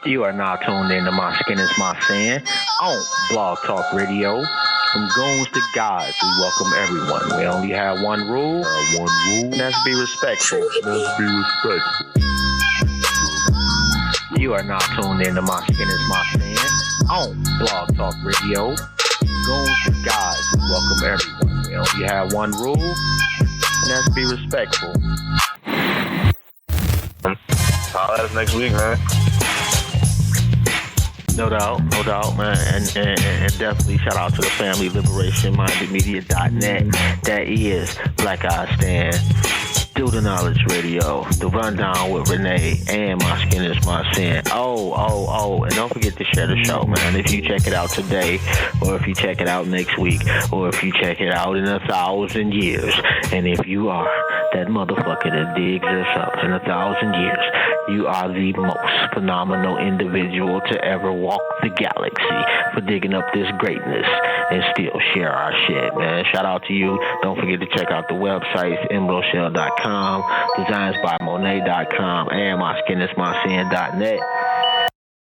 You are now tuned in to My Skin is My Sin on Blog Talk Radio. From goons to guys, we welcome everyone. We only have one rule, and that's be respectful. You are now tuned in to My Skin is My Sin on Blog Talk Radio. Goons to guys, we welcome everyone. We only have one rule, and that's be respectful. I'll have next week, man. No doubt, man, and definitely shout out to the family, LiberationMindedMedia.net. That is Black Eye Stand, Do the Knowledge Radio, The Rundown with Renee, and My Skin is My Sin. Oh, and don't forget to share the show, man. If you check it out today, or if you check it out next week, or if you check it out in 1,000 years, and if you are that motherfucker that digs us up in 1,000 years, you are the most phenomenal individual to ever walk the galaxy for digging up this greatness and still share our shit, man. Shout out to you. Don't forget to check out the websites, emeraldshell.com, designsbymonet.com, and myskinismysin.net.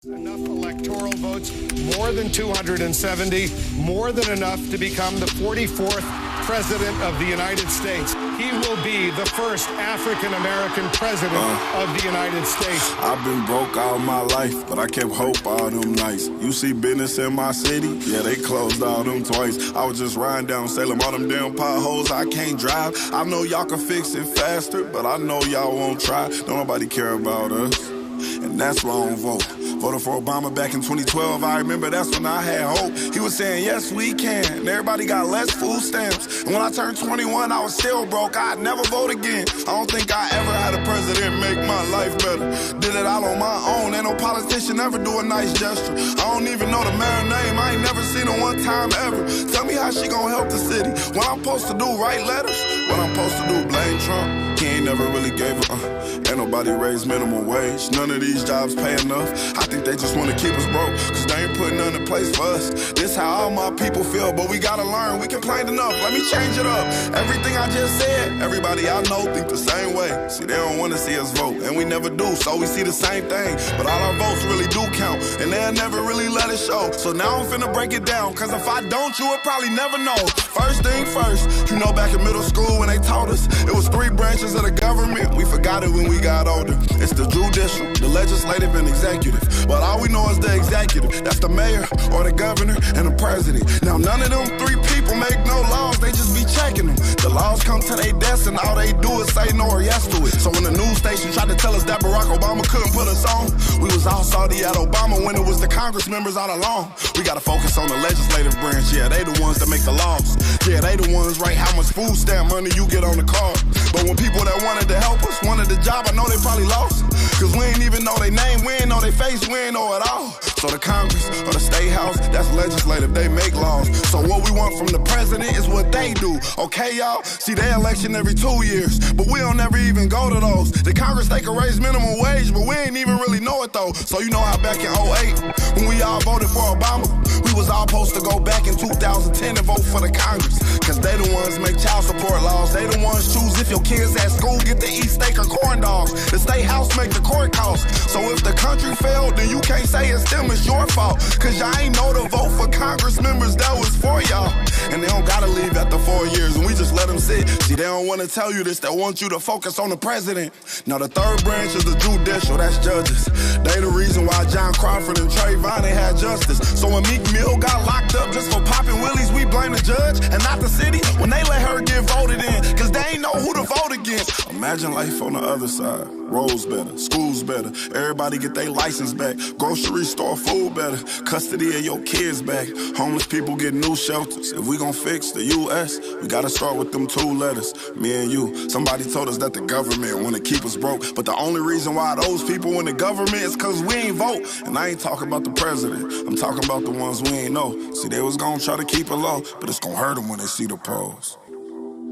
Enough electoral votes, more than 270, more than enough to become the 44th President of the United States. He will be the first African-American President of the United States. I've been broke all my life, but I kept hope all them nights. You see business in my city? Yeah, they closed all them twice. I was just riding down Salem, all them damn potholes, I can't drive. I know y'all can fix it faster, but I know y'all won't try. Don't nobody care about us, and that's why I don't vote. Voted for Obama back in 2012, I remember that's when I had hope. He was saying, yes, we can, and everybody got less food stamps. And when I turned 21, I was still broke, I'd never vote again. I don't think I ever had a president make my life better. Did it all on my own, ain't no politician ever do a nice gesture. I don't even know the mayor's name, I ain't never seen her one time ever. Tell me how she gonna help the city. What I'm supposed to do, write letters? What I'm supposed to do, blame Trump? He ain't never really gave a ain't nobody raised minimum wage. None of these jobs pay enough. I think they just want to keep us broke, cause they ain't putting none in place for us. This how all my people feel, but we gotta learn. We complained enough, let me change it up. Everything I just said, everybody I know think the same way. See, they don't wanna see us vote, and we never do, so we see the same thing. But all our votes really do count, and they'll never really let it show. So now I'm finna break it down, cause if I don't, you would probably never know. First thing first, you know back in middle school when they taught us, it was 3 branches of the government. We forgot it when we got older. It's the judicial, the legislative, and executive. But all we know is the executive. That's the mayor, or the governor, and the president. Now none of them 3 people make no laws, they just be checking them. The laws come to their desk and all they do is say no or yes to it. So when the news station tried to tell us that Barack Obama couldn't put us on, we was all salty at Obama when it was the Congress members all along. We gotta focus on the legislative branch, yeah, they the ones that make the laws. Yeah, they the ones write how much food stamp money you get on the card. But when people that wanted to help us wanted the job, I know they probably lost. Cause we ain't even know their name, we ain't know their face, we ain't know it all. So the Congress or the State House, that's legislative, they make laws. So what we want from the president is what they do, okay y'all? See, they election every 2 years, but we don't ever even go to those. The Congress, they can raise minimum wage, but we ain't even really know it though. So you know how back in 08, when we all voted for Obama, we was all supposed to go back in 2010 and vote for the Congress. Cause they the ones make child support laws, they the ones choose if your kids at school get to eat steak or corn dogs. The State House make the court costs. So if the country failed, then you can't say it's them, it's your fault. Cause y'all ain't know to vote for Congress members that was for y'all. And they don't gotta leave after 4 years, and we just let them sit. See, they don't wanna tell you this, they want you to focus on the president. Now the third branch is the judicial, that's judges. They the reason why John Crawford and Trayvon ain't had justice. So when Meek Mill got locked up just for popping willies, we blame the judge and not the city when they let her get voted in, cause they ain't know who to vote against. Imagine life on the other side. Roads better, schools better, everybody get their license back, grocery store food better, custody of your kids back, homeless people get new shelters. If we gon' fix the U.S., we gotta start with them 2 letters, me and you. Somebody told us that the government wanna keep us broke, but the only reason why those people in the government is cause we ain't vote. And I ain't talking about the president, I'm talking about the ones we ain't know. See, they was gonna try to keep it low, but it's gonna hurt them when they see the pros.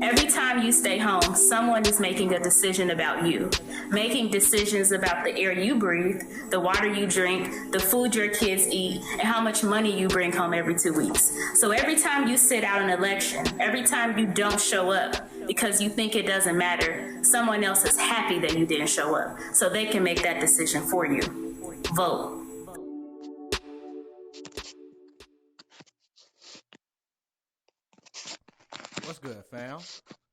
Every time you stay home, someone is making a decision about you, making decisions about the air you breathe, the water you drink, the food your kids eat, and how much money you bring home every 2 weeks. So every time you sit out an election, every time you don't show up because you think it doesn't matter, someone else is happy that you didn't show up, so they can make that decision for you. Vote. good, fam?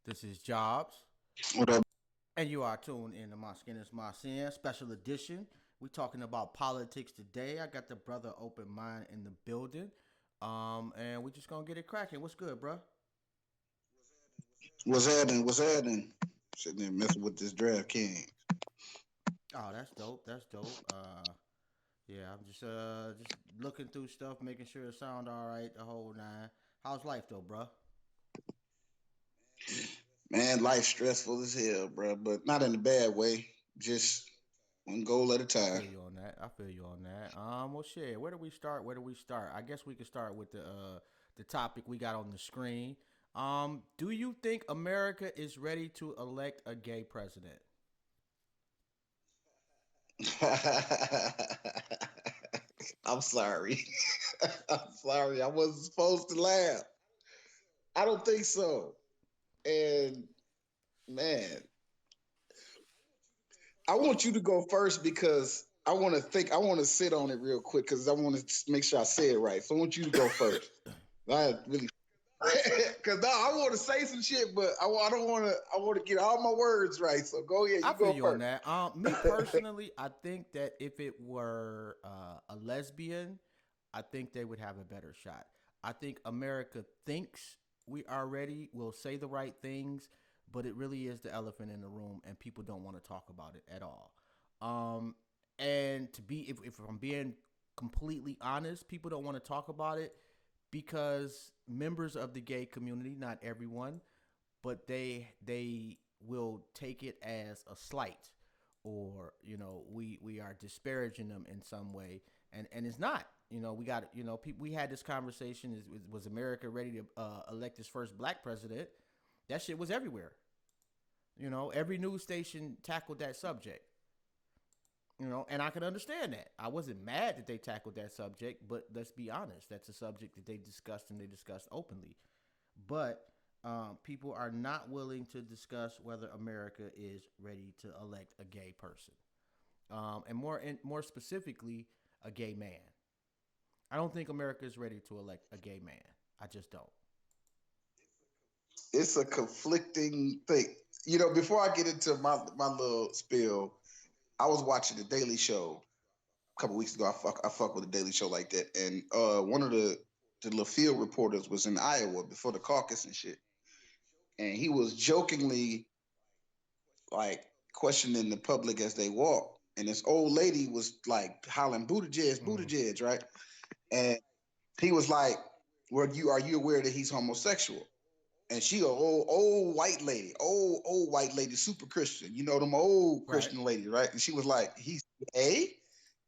This is Jobs, What up? and you are tuned in to My Skin is My Sin special edition. We talking about politics today. I got the brother Open Mind in the building, and we just gonna get it cracking. What's good, bro? What's happening? What's happening? Sitting there messing with this draft king. Oh, that's dope. That's dope. Yeah, I'm just looking through stuff, making sure it sound all right, the whole nine. How's life though, bro? Man, life's stressful as hell, bro, but not in a bad way. Just one goal at a I time. feel you on that. I feel you on that. Well, shit. Where do we start? Where do we start? I guess we could start with the topic we got on the screen. Do you think America is ready to elect a gay president? I'm sorry. I'm sorry. I wasn't supposed to laugh. I don't think so. And man, I want you to go first because I want to think. I want to sit on it real quick because I want to make sure I say it right. So I want you to go first. I really, because I want to say some shit, but I don't want to. I want to get all my words right. So go ahead. I You feel go you on first. that. Me personally, I think that if it were a lesbian, I think they would have a better shot. I think America thinks we are ready. We'll say the right things, but it really is the elephant in the room, and people don't want to talk about it at all. Um, and to be, if I'm being completely honest, people don't want to talk about it because members of the gay community, not everyone, but they will take it as a slight, or we are disparaging them in some way, and it's not. We got people. We had this conversation: was America ready to elect its first black president? That shit was everywhere. Every news station tackled that subject. And I can understand that. I wasn't mad that they tackled that subject, but let's be honest, that's a subject that they discussed, and they discussed openly. But people are not willing to discuss whether America is ready to elect a gay person, and more specifically, a gay man. I don't think America is ready to elect a gay man. I just don't. It's a conflicting thing. Before I get into my little spill, I was watching the Daily Show a couple weeks ago. I fuck with the Daily Show like that, and one of the little field reporters was in Iowa before the caucus and shit, and he was jokingly like questioning the public as they walked, and this old lady was like hollering Buttigieg, Mm-hmm. Buttigieg, right? And he was like, "Well, are you aware that he's homosexual?" And she a old white lady, old white lady, super Christian. Them old Right. Christian ladies, right? And she was like, "He's gay?"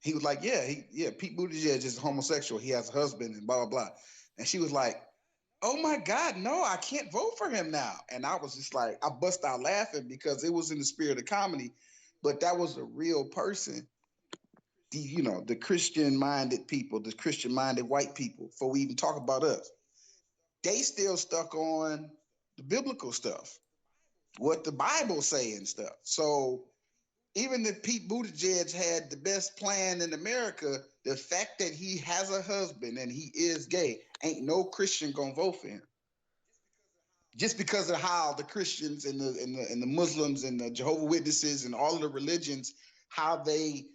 He was like, "Yeah, Pete Buttigieg is homosexual. He has a husband and blah blah blah." And she was like, "Oh my God, no, I can't vote for him now." And I was just like, I bust out laughing because it was in the spirit of comedy, but that was a real person. The Christian minded people, the Christian minded white people, before we even talk about us, they still stuck on the biblical stuff, what the Bible say and stuff. So even if Pete Buttigieg had the best plan in America, the fact that he has a husband and he is gay, ain't no Christian gonna vote for him. Just because of how the Christians and the Muslims and the Jehovah Witnesses and all of the religions, how they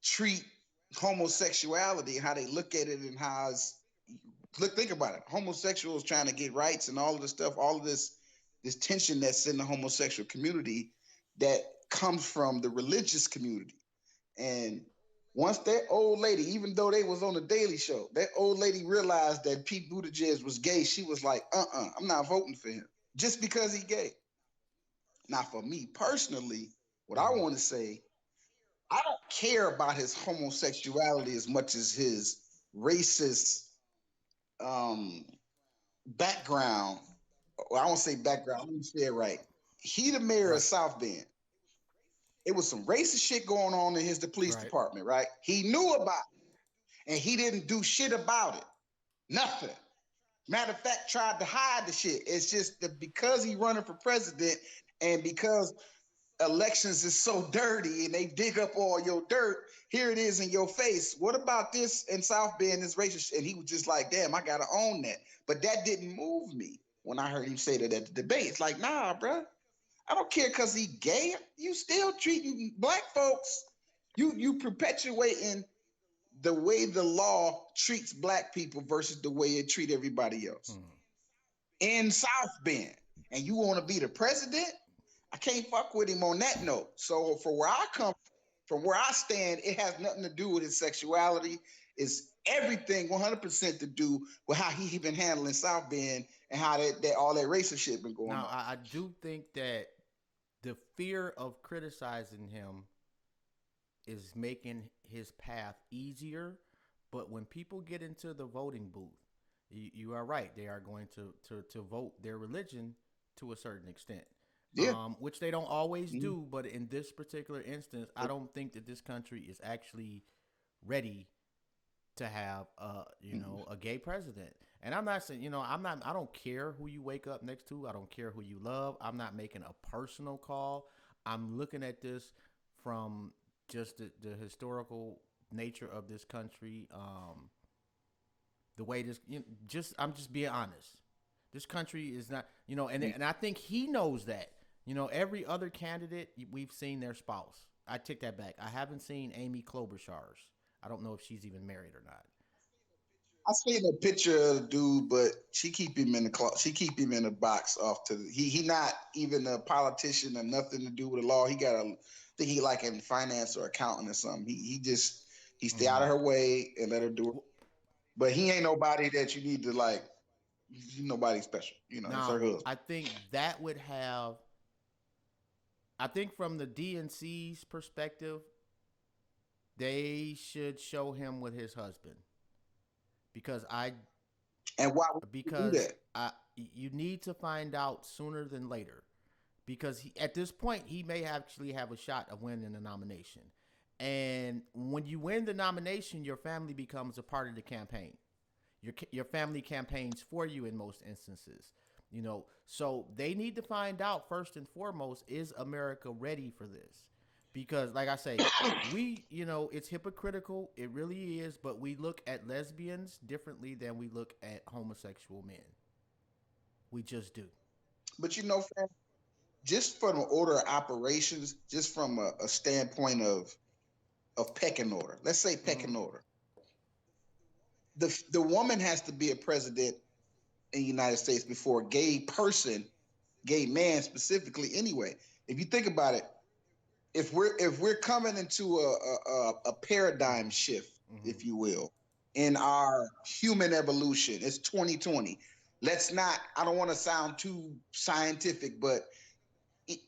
treat homosexuality, how they look at it, and how think about it. Homosexuals trying to get rights and all of this stuff, all of this tension that's in the homosexual community that comes from the religious community. And once that old lady, even though they was on the Daily Show, that old lady realized that Pete Buttigieg was gay, she was like, I'm not voting for him just because he's gay. Now, for me personally, what I Mm-hmm. want to say, I don't care about his homosexuality as much as his racist um, background. Well, I don't say background. Let me say it right. He the mayor of Right. South Bend. It was some racist shit going on in the police Right. department, right? He knew about it, and he didn't do shit about it. Nothing. Matter of fact, tried to hide the shit. It's just that because he running for president and because elections is so dirty and they dig up all your dirt, here it is in your face. What about this in South Bend, this racist? And he was just like, damn, I gotta own that. But that didn't move me. when I heard him say that at the debate. It's like, nah, bro. I don't care because he gay. You still treating black folks. You perpetuating the way the law treats black people versus the way it treat everybody else in South Bend. And you want to be the president? I can't fuck with him on that note. So for where I come from, where I stand, it has nothing to do with his sexuality. It's everything 100% to do with how he been handling South Bend and how that all that racist shit been going Now, on. I do think that the fear of criticizing him is making his path easier. But when people get into the voting booth, you are right. They are going to vote their religion to a certain extent, Yeah. which they don't always do. But in this particular instance, I don't think that this country is actually ready to have a gay president. And I'm not saying, I don't care who you wake up next to. I don't care who you love. I'm not making a personal call. I'm looking at this from just the historical nature of this country. The way this, I'm just being honest. This country is not, and I think he knows that. Every other candidate, we've seen their spouse. I take that back. I haven't seen Amy Klobuchar's. I don't know if she's even married or not. I seen a picture of the dude, but she keep him in the she keep him in a box off to he not even a politician or nothing to do with the law. He got I think he like in finance or accounting or something. He stay out of her way and let her do it. But he ain't nobody that you need to like. He's nobody special. It's her Now, husband. I think that would have. I think from the DNC's perspective, they should show him with his husband because and why would you do that? You need to find out sooner than later because at this point he may actually have a shot of winning the nomination. And when you win the nomination, your family becomes a part of the campaign. Your family campaigns for you in most instances. So they need to find out first and foremost, is America ready for this? Because like I say, it's hypocritical. It really is, but we look at lesbians differently than we look at homosexual men. We just do. But fam, just from the order of operations, just from a standpoint of pecking order. Let's say pecking order. The woman has to be a president in the United States before a gay man specifically. Anyway, if you think about it, if we're coming into a paradigm shift, if you will, in our human evolution, it's 2020. Let's not. I don't want to sound too scientific, but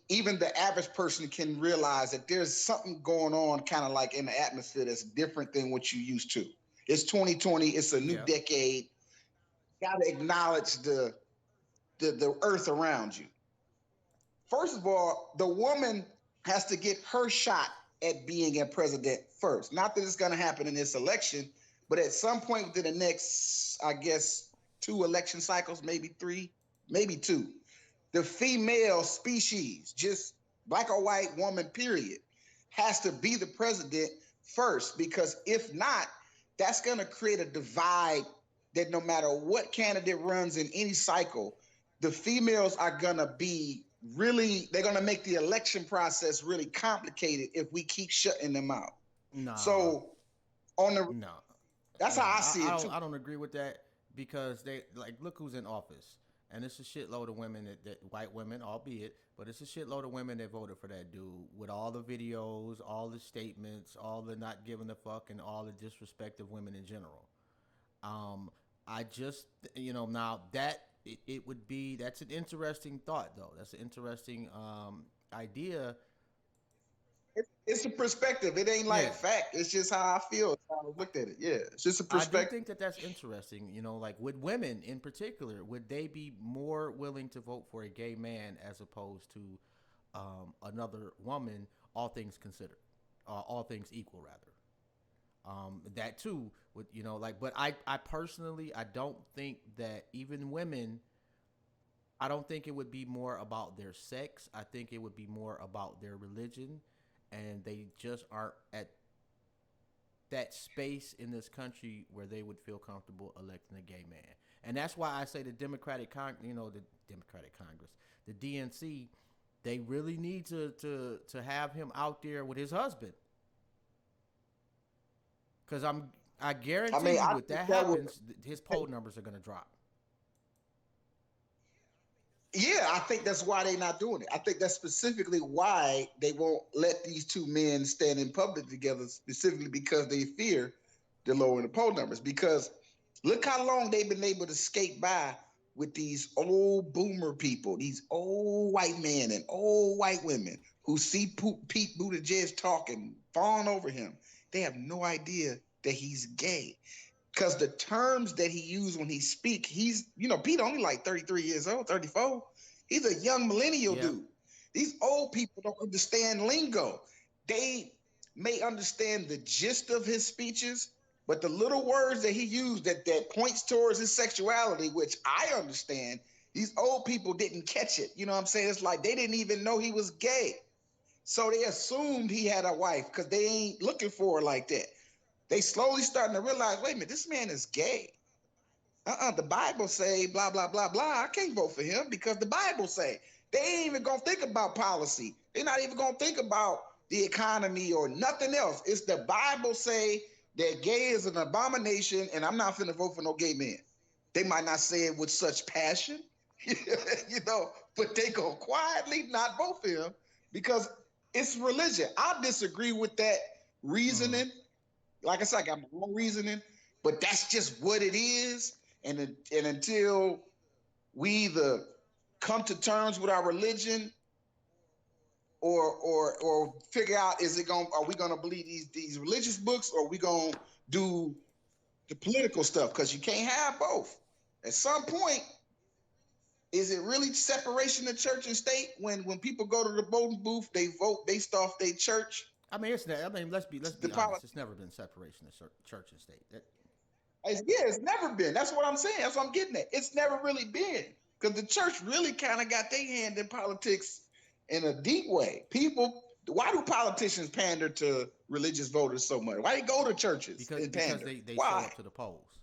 even the average person can realize that there's something going on, kind of like in the atmosphere that's different than what you used to. It's 2020. It's a new decade. Got to acknowledge the earth around you. First of all, the woman has to get her shot at being a president first. Not that it's going to happen in this election, but at some point within the next, I guess, 2 election cycles, maybe 3, maybe 2, the female species, just black or white woman, period, has to be the president first, because if not, that's going to create a divide that no matter what candidate runs in any cycle, the females are going to be they're going to make the election process really complicated if we keep shutting them out. No. So that's how I see it too. I don't agree with that because they look who's in office. And it's a shitload of women that white women, albeit, but it's a shitload of women that voted for that dude with all the videos, all the statements, all the not giving a fuck, and all the disrespect of women in general. I just, now that it would be, that's an interesting thought though. That's an interesting idea. It's a perspective. It ain't like fact. It's just how I feel. It's how I looked at it. Yeah, it's just a perspective. I do think that's interesting. With women in particular, would they be more willing to vote for a gay man as opposed to another woman? All things considered, all things equal, rather. That too would but I personally I don't think that even women. I don't think it would be more about their sex. I think it would be more about their religion. And they just aren't that space in this country where they would feel comfortable electing a gay man. And that's why I say the the Democratic Congress, the DNC, they really need to have him out there with his husband. Because I guarantee you, if that happens, his poll numbers are going to drop. Yeah, I think that's why they're not doing it. I think that's specifically why they won't let these two men stand in public together, specifically because they fear the lowering the poll numbers. Because look how long they've been able to skate by with these old boomer people, these old white men and old white women who see Pete Buttigieg talking, fawn over him. They have no idea that he's gay. Because the terms that he used when he speak, Pete only like 33 years old, 34. He's a young millennial dude. These old people don't understand lingo. They may understand the gist of his speeches, but the little words that he used that points towards his sexuality, which I understand, these old people didn't catch it. You know what I'm saying? It's like they didn't even know he was gay. So they assumed he had a wife because they ain't looking for her like that. They slowly starting to realize, wait a minute, this man is gay. The Bible say blah, blah, blah, blah. I can't vote for him because the Bible say. They ain't even going to think about policy. They're not even going to think about the economy or nothing else. It's the Bible say that gay is an abomination and I'm not finna vote for no gay man. They might not say it with such passion, but they go quietly not vote for him because it's religion. I disagree with that reasoning. Like I said, I got my own reasoning, but that's just what it is. And until we either come to terms with our religion or figure out are we gonna believe these religious books or are we gonna do the political stuff? Because you can't have both. At some point, is it really separation of church and state when people go to the voting booth, they vote based off their church? I mean, let's be honest. It's never been separation of church and state. It's never been. That's what I'm saying. That's what I'm getting at. It's never really been because the church really kind of got their hand in politics in a deep way. Why do politicians pander to religious voters so much? Why they go to churches and pander? Because they show up to the polls.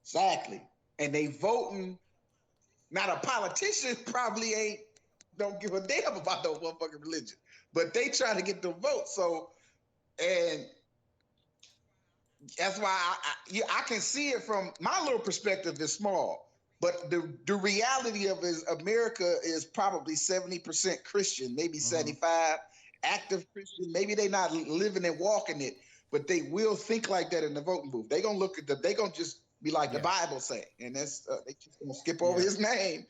Exactly. And they voting. Now the politician probably don't give a damn about no motherfucking religion, but they try to get the vote. So, and that's why I can see it from my little perspective is small, but the reality of is America is probably 70% Christian, maybe 75 active Christian. Maybe they not living and walking it, but they will think like that in the voting booth. They gonna look at they gonna just be like the Bible say, and that's they just gonna skip over his name.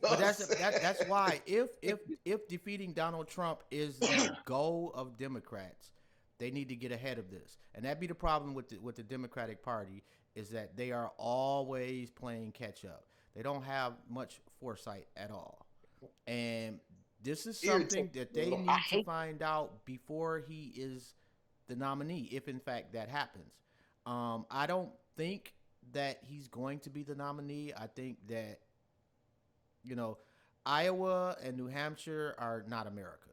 But that's why if defeating Donald Trump is the goal of Democrats, they need to get ahead of this, and that be the problem with the Democratic Party is that they are always playing catch up. They don't have much foresight at all, and this is something that they need to find out before he is the nominee, if in fact that happens. I don't think that he's going to be the nominee. I think that Iowa and New Hampshire are not America.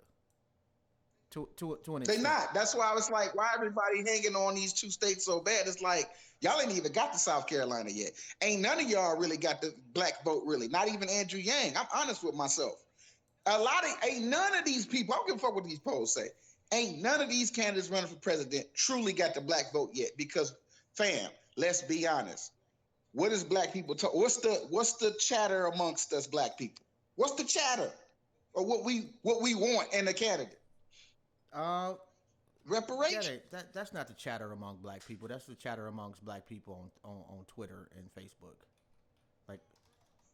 To an extent. They not. That's why I was like, why everybody hanging on these two states so bad? It's like y'all ain't even got to South Carolina yet. Ain't none of y'all really got the black vote really. Not even Andrew Yang. I'm honest with myself. Ain't none of these people. I don't give a fuck what these polls say. Ain't none of these candidates running for president truly got the black vote yet. Because, fam, let's be honest. What is black people talk? What's the chatter amongst us black people? What's the chatter? Or what we want in a candidate? Reparation. That's not the chatter among black people. That's the chatter amongst black people on Twitter and Facebook. Like,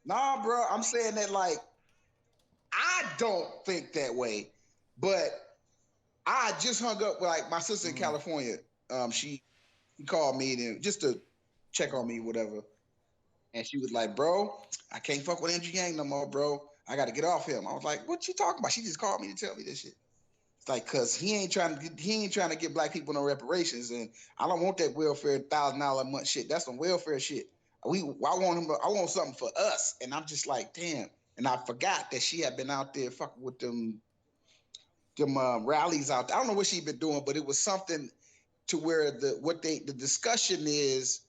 nah, bro. I'm saying that like I don't think that way, but I just hung up with like my sister in California. She called me and just to check on me, whatever. And she was like, "Bro, I can't fuck with Andrew Yang no more, bro. I got to get off him." I was like, "What you talking about?" She just called me to tell me this shit. It's like, cause he ain't trying to get black people no reparations, and I don't want that welfare $1,000 a month shit. That's some welfare shit. I want something for us, and I'm just like, damn. And I forgot that she had been out there fucking with them rallies out there. I don't know what she'd been doing, but it was something to where the discussion is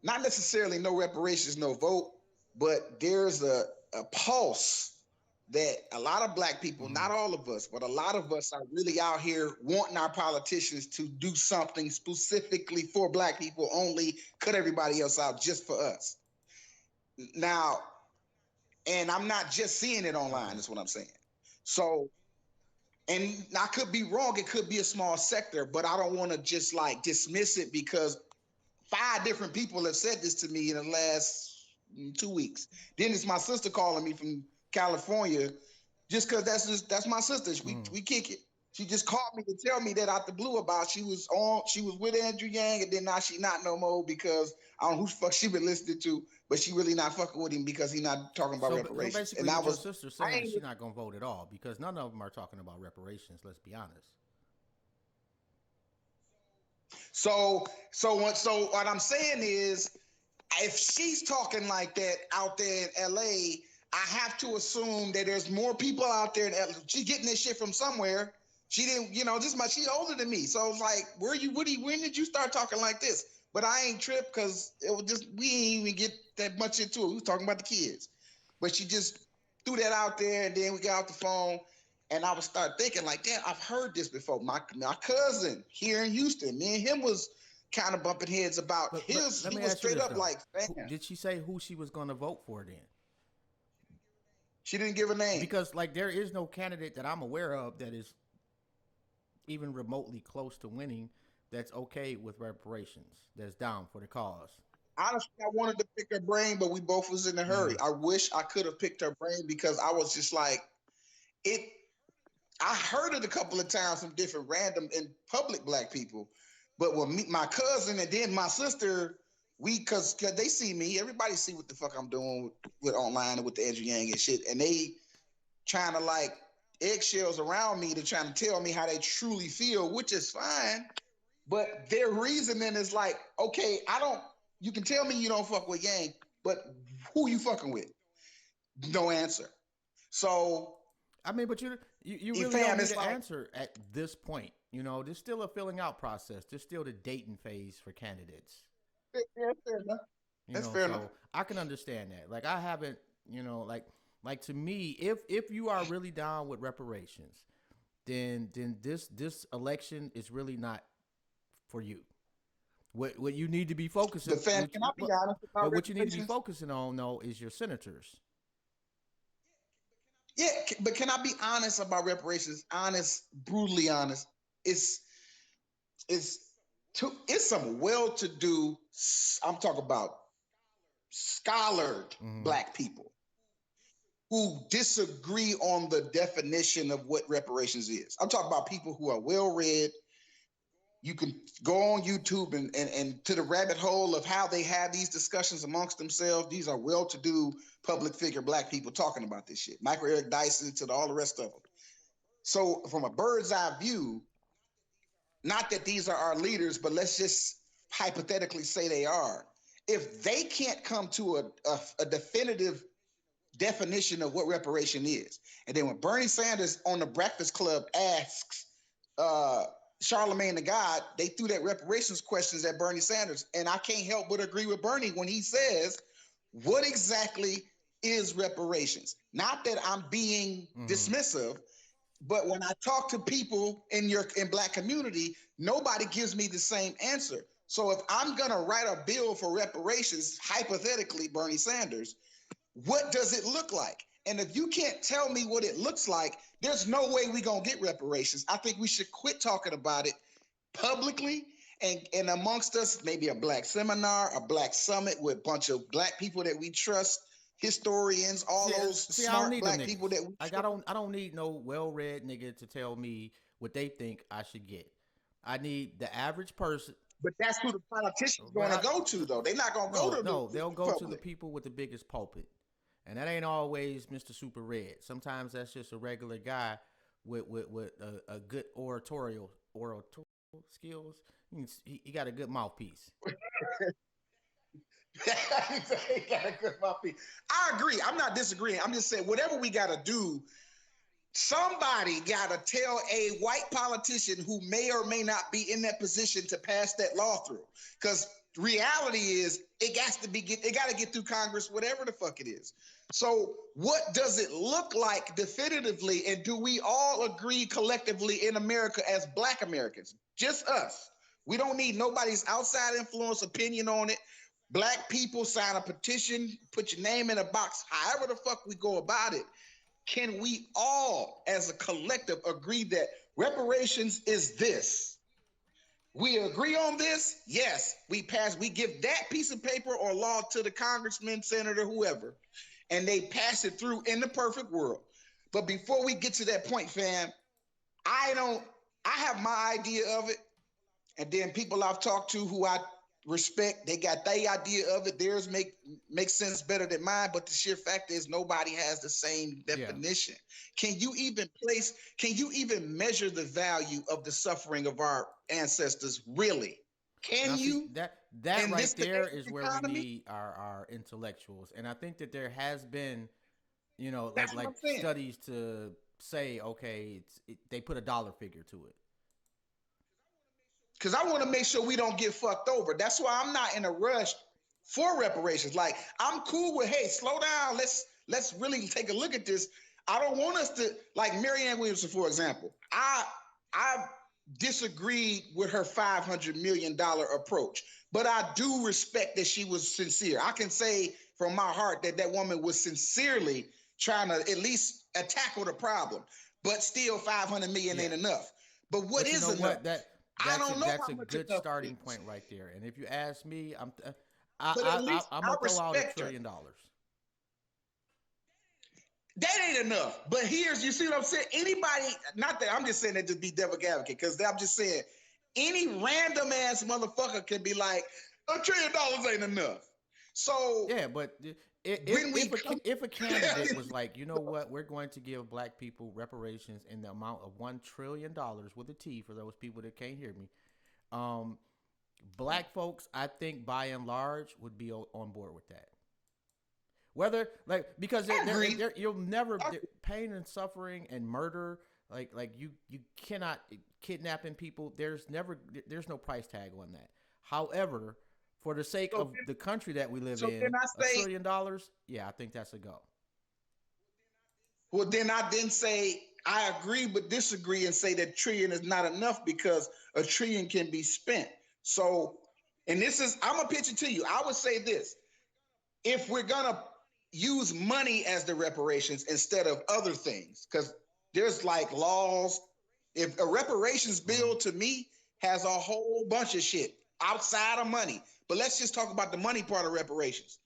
not necessarily no reparations, no vote, but there's a pulse that a lot of black people, not all of us, but a lot of us are really out here wanting our politicians to do something specifically for black people only, cut everybody else out just for us. Now, and I'm not just seeing it online, is what I'm saying. So, and I could be wrong, it could be a small sector, but I don't want to just like dismiss it because 5 different people have said this to me in the last 2 weeks. Then it's my sister calling me from California, just because that's my sister. We kick it. She just called me to tell me that out the blue about she was with Andrew Yang, and then now she not no more because I don't know who the fuck she been listening to, but she really not fucking with him because he not talking about reparations. So basically, your sister saying she's not gonna vote at all because none of them are talking about reparations. Let's be honest. So what I'm saying is, if she's talking like that out there in LA, I have to assume that there's more people out there in LA. She's getting this shit from somewhere. She didn't, she's older than me. So it's like, when did you start talking like this? But I ain't tripped because it was just, we ain't even get that much into it. We was talking about the kids. But she just threw that out there, and then we got off the phone. And I would start thinking like, damn, I've heard this before. My cousin here in Houston, me and him was kind of bumping heads about his. He was straight up like, did she say who she was going to vote for then? She didn't give a name. Because like there is no candidate that I'm aware of that is even remotely close to winning that's okay with reparations, that's down for the cause. Honestly, I wanted to pick her brain, but we both was in a hurry. I wish I could have picked her brain because I was just like, I heard it a couple of times from different random and public black people, but when my cousin and then my sister, cause they see me, everybody see what the fuck I'm doing with online and with the Andrew Yang and shit, and they trying to like eggshells around me to trying to tell me how they truly feel, which is fine, but their reasoning is like, okay, you can tell me you don't fuck with Yang, but who you fucking with? No answer. So. I mean, but you really don't need to answer at this point. There's still a filling out process. There's still the dating phase for candidates. Yeah, fair enough. That's fair enough. I can understand that. Like I haven't, like to me, if you are really down with reparations, then this election is really not for you. What you need to be focusing. Can I be honest about what you need to be focusing on though is your senators. Yeah, but can I be honest about reparations? Honest, brutally honest. It's some well-to-do. I'm talking about scholared black people who disagree on the definition of what reparations is. I'm talking about people who are well-read. You can go on YouTube and to the rabbit hole of how they have these discussions amongst themselves. These are well-to-do public figure black people talking about this shit. Michael Eric Dyson to all the rest of them. So from a bird's eye view, not that these are our leaders, but let's just hypothetically say they are. If they can't come to a definitive definition of what reparation is, and then when Bernie Sanders on the Breakfast Club asks Charlemagne the God, they threw that reparations questions at Bernie Sanders. And I can't help but agree with Bernie when he says, what exactly is reparations? Not that I'm being dismissive, but when I talk to people in black community, nobody gives me the same answer. So if I'm going to write a bill for reparations, hypothetically, Bernie Sanders, what does it look like? And if you can't tell me what it looks like, there's no way we're going to get reparations. I think we should quit talking about it publicly and amongst us, maybe a black seminar, a black summit with a bunch of black people that we trust, historians, those smart black people that we trust. I don't need no well-read nigga to tell me what they think I should get. I need the average person. But that's who the politicians going to go to, though. They're not going to go to they'll go to the people with the biggest pulpit. And that ain't always Mr. Super Red. Sometimes that's just a regular guy with a good oratorial skills. He got a good mouthpiece. He got a good mouthpiece. I agree. I'm not disagreeing. I'm just saying whatever we got to do, Somebody got to tell a white politician who may or may not be in that position to pass that law through. Because reality is, it got to get through Congress, whatever the fuck it is. So, what does it look like definitively, and do we all agree collectively in America as Black Americans? Just us. We don't need nobody's outside influence opinion on it. Black people sign a petition, put your name in a box, however the fuck we go about it. Can we all, as a collective, agree that reparations is this? We agree on this? Yes. We give that piece of paper or law to the congressman, senator, whoever, and they pass it through in the perfect world. But before we get to that point, fam, I have my idea of it. And then people I've talked to who I respect, they got their idea of it. Theirs makes sense better than mine. But the sheer fact is nobody has the same definition. Yeah. Can you even measure the value of the suffering of our ancestors? Really? Can you? That right there is where we need our intellectuals. And I think that there has been, like studies to say, okay, they put a dollar figure to it. Because I want to make sure we don't get fucked over. That's why I'm not in a rush for reparations. Like, I'm cool with, hey, slow down. Let's really take a look at this. I don't want us to, like Marianne Williamson, for example. I disagreed with her $500 million approach, but I do respect that she was sincere. I can say from my heart that woman was sincerely trying to at least tackle the problem, but still 500 million ain't enough. But what is enough? That's a good starting point right there. And if you ask me, I'm gonna throw out $1 trillion. That ain't enough. But you see what I'm saying? Anybody, not that I'm just saying that to be devil's advocate, because I'm just saying any random ass motherfucker can be like, $1 trillion ain't enough. So yeah, but if a candidate was like, you know what, we're going to give Black people reparations in the amount of $1 trillion with a T for those people that can't hear me, Black folks, I think by and large would be on board with that. Whether because you'll never pain and suffering and murder, like you cannot kidnapping people. There's no price tag on that. However, for the sake of the country that we live in, $1 trillion, yeah, I think that's a go. Well, then I didn't say I agree but disagree and say that $1 trillion is not enough, because $1 trillion can be spent. So, and I'm gonna pitch it to you. I would say this: if we're gonna use money as the reparations instead of other things, because there's like laws. If a reparations bill to me has a whole bunch of shit outside of money. But let's just talk about the money part of reparations.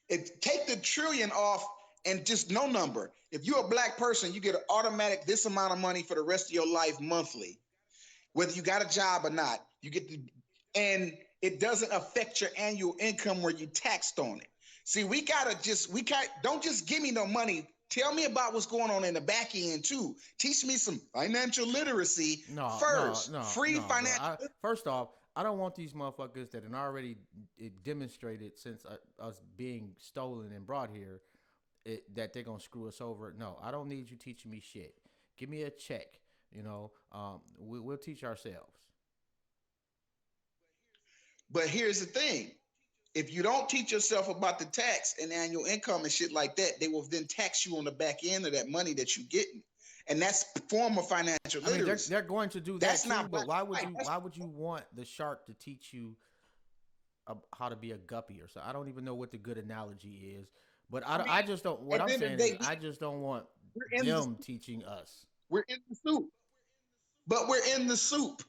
Take the $1 trillion off and just no number. If you're a Black person, you get an automatic this amount of money for the rest of your life monthly, whether you got a job or not. And it doesn't affect your annual income where you taxed on it. See, don't just give me no money. Tell me about what's going on in the back end too. Teach me some financial literacy first. Financial. First off, I don't want these motherfuckers that had already demonstrated since us being stolen and brought here that they're gonna screw us over. No, I don't need you teaching me shit. Give me a check. We'll teach ourselves. But here's the thing. If you don't teach yourself about the tax and annual income and shit like that, they will then tax you on the back end of that money that you're getting. And that's a form of financial literacy. They're going to do that too, but why would you want the shark to teach you how to be a guppy or something? I don't even know what the good analogy is, but I just don't. What I'm saying is, I just don't want them teaching us. We're in the soup, but we're in the soup.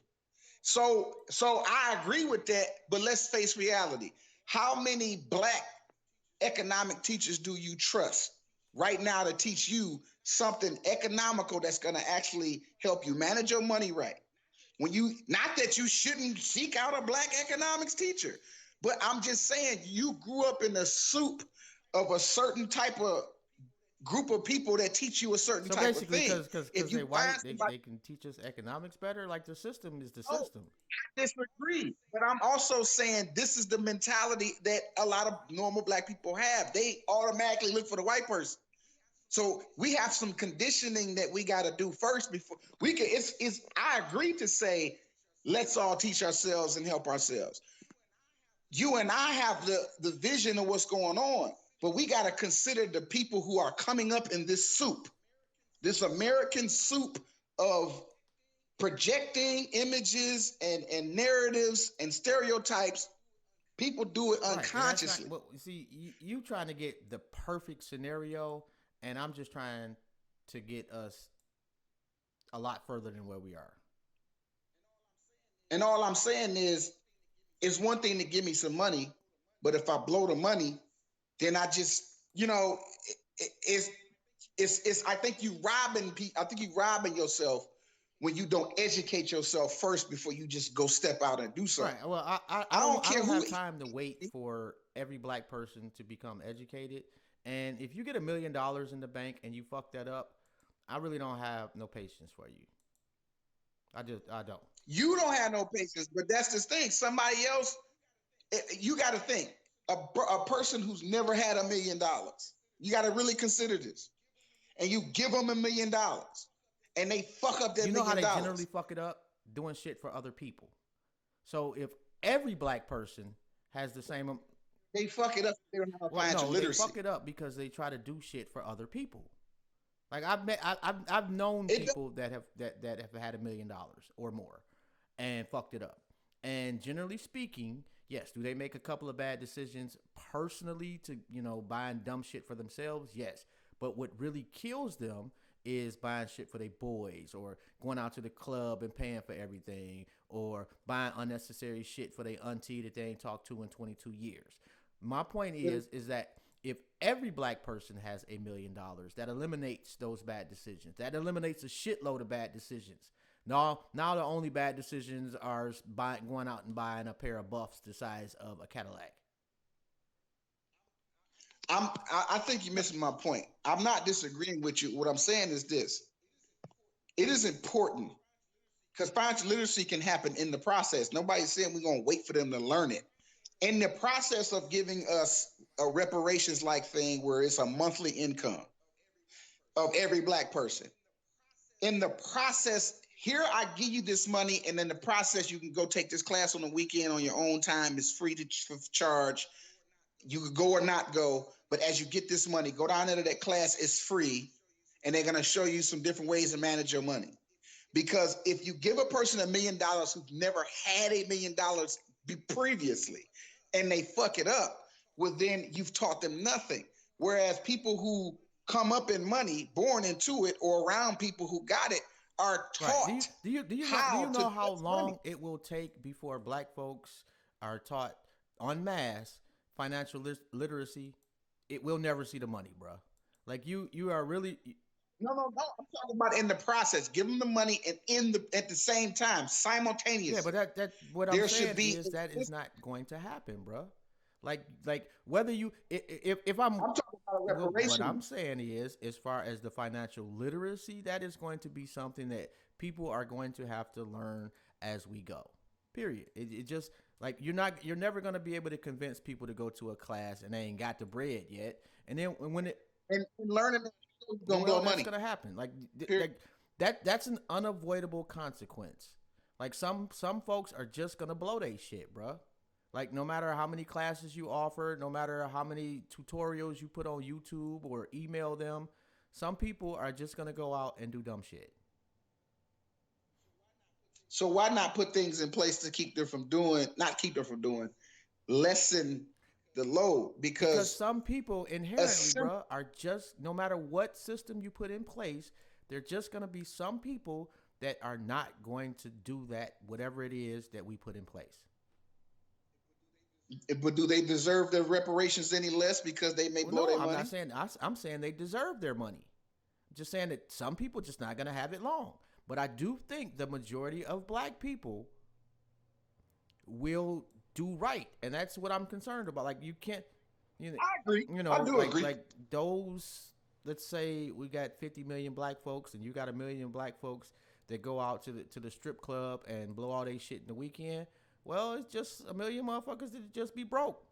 So I agree with that, but let's face reality. How many Black economic teachers do you trust right now to teach you something economical that's going to actually help you manage your money right? Not that you shouldn't seek out a Black economics teacher, but I'm just saying you grew up in the soup of a certain type of group of people that teach you a certain type of thing. Because they're white, they can teach us economics better. Like the system is the system. I disagree, but I'm also saying this is the mentality that a lot of normal Black people have. They automatically look for the white person. So we have some conditioning that we got to do first before we can. It's. I agree to say, let's all teach ourselves and help ourselves. You and I have the vision of what's going on, but we got to consider the people who are coming up in this soup, this American soup of projecting images and narratives and stereotypes. People do it Right, and that's not. unconsciously. Well, see, you trying to get the perfect scenario, and I'm just trying to get us a lot further than where we are. And all I'm saying is, it's one thing to give me some money, but if I blow the money, then I just, it's I think you robbing I think you robbing yourself when you don't educate yourself first before you just go step out and do something. Right. Well, I don't I care don't who. have time to wait for every black person to become educated. And if you get $1 million in the bank and you fuck that up, I really don't have no patience for you. I don't. You don't have no patience, but that's the thing. Somebody else, you got to think a person who's never had $1 million. You got to really consider this, and you give them $1 million, and they fuck up that You know how million they generally dollars. fuck it up? Doing shit for other people. So if every black person has the same, They fuck it up. They don't have well, financial no, they literacy. fuck it up because they try to do shit for other people. Like I've known It people that have had $1 million or more, and fucked it up. And generally speaking, yes, do they make a couple of bad decisions personally to buying dumb shit for themselves? Yes, but what really kills them is buying shit for their boys, or going out to the club and paying for everything, or buying unnecessary shit for their auntie that they ain't talked to in 22 years. My point is that if every black person has $1 million, that eliminates those bad decisions. That eliminates a shitload of bad decisions. Now the only bad decisions are going out and buying a pair of buffs the size of a Cadillac. I think you're missing my point. I'm not disagreeing with you. What I'm saying is this: it is important because financial literacy can happen in the process. Nobody's saying we're gonna wait for them to learn it. In the process of giving us a reparations like thing where it's a monthly income of every black person. In the process, here I give you this money, and in the process, you can go take this class on the weekend on your own time. It's free to charge. You could go or not go, but as you get this money, go down into that class. It's free, and they're gonna show you some different ways to manage your money. Because if you give a person $1 million who's never had $1 million previously, and they fuck it up, well, then you've taught them nothing. Whereas people who come up in money, born into it, or around people who got it, are Right. taught Do you how know to how touch money. long it will take before black folks are taught en masse financial literacy? It will never see the money, bro. Like you are really. No, no, no. I'm talking about in the process. Give them the money and at the same time, Yeah, but simultaneously. that what I'm There should saying be. is that is not going to happen, bro. Like whether you if I'm I'm talking about what I'm reparations. saying is, as far as the financial literacy, that is going to be something that people are going to have to learn as we go. Period. It just like you're never going to be able to convince people to go to a class and they ain't got the bread yet. And then when it And learning that you're gonna well, blow that's money. gonna happen. Like, Period. that's an unavoidable consequence. Like some folks are just gonna blow they shit, bro. Like no matter how many classes you offer, no matter how many tutorials you put on YouTube or email them, some people are just gonna go out and do dumb shit. So why not put things in place to keep them from doing, not keep them from doing, lessen the load? Because Because some people a inherently, simple, bro, are just no matter what system you put in place, they're just gonna be some people that are not going to do that, whatever it is that we put in place. but do they deserve the reparations any less because they may Well, blow no, their I'm money? not saying. I'm saying they deserve their money. I'm just saying that some people just not gonna have it long. But I do think the majority of black people will do right, and that's what I'm concerned about. Like you can't, you know, I agree. I do agree. like those. Let's say we got 50 million black folks, and you got 1 million black folks that go out to the strip club and blow all their shit in the weekend. Well, it's just 1 million motherfuckers that just be broke.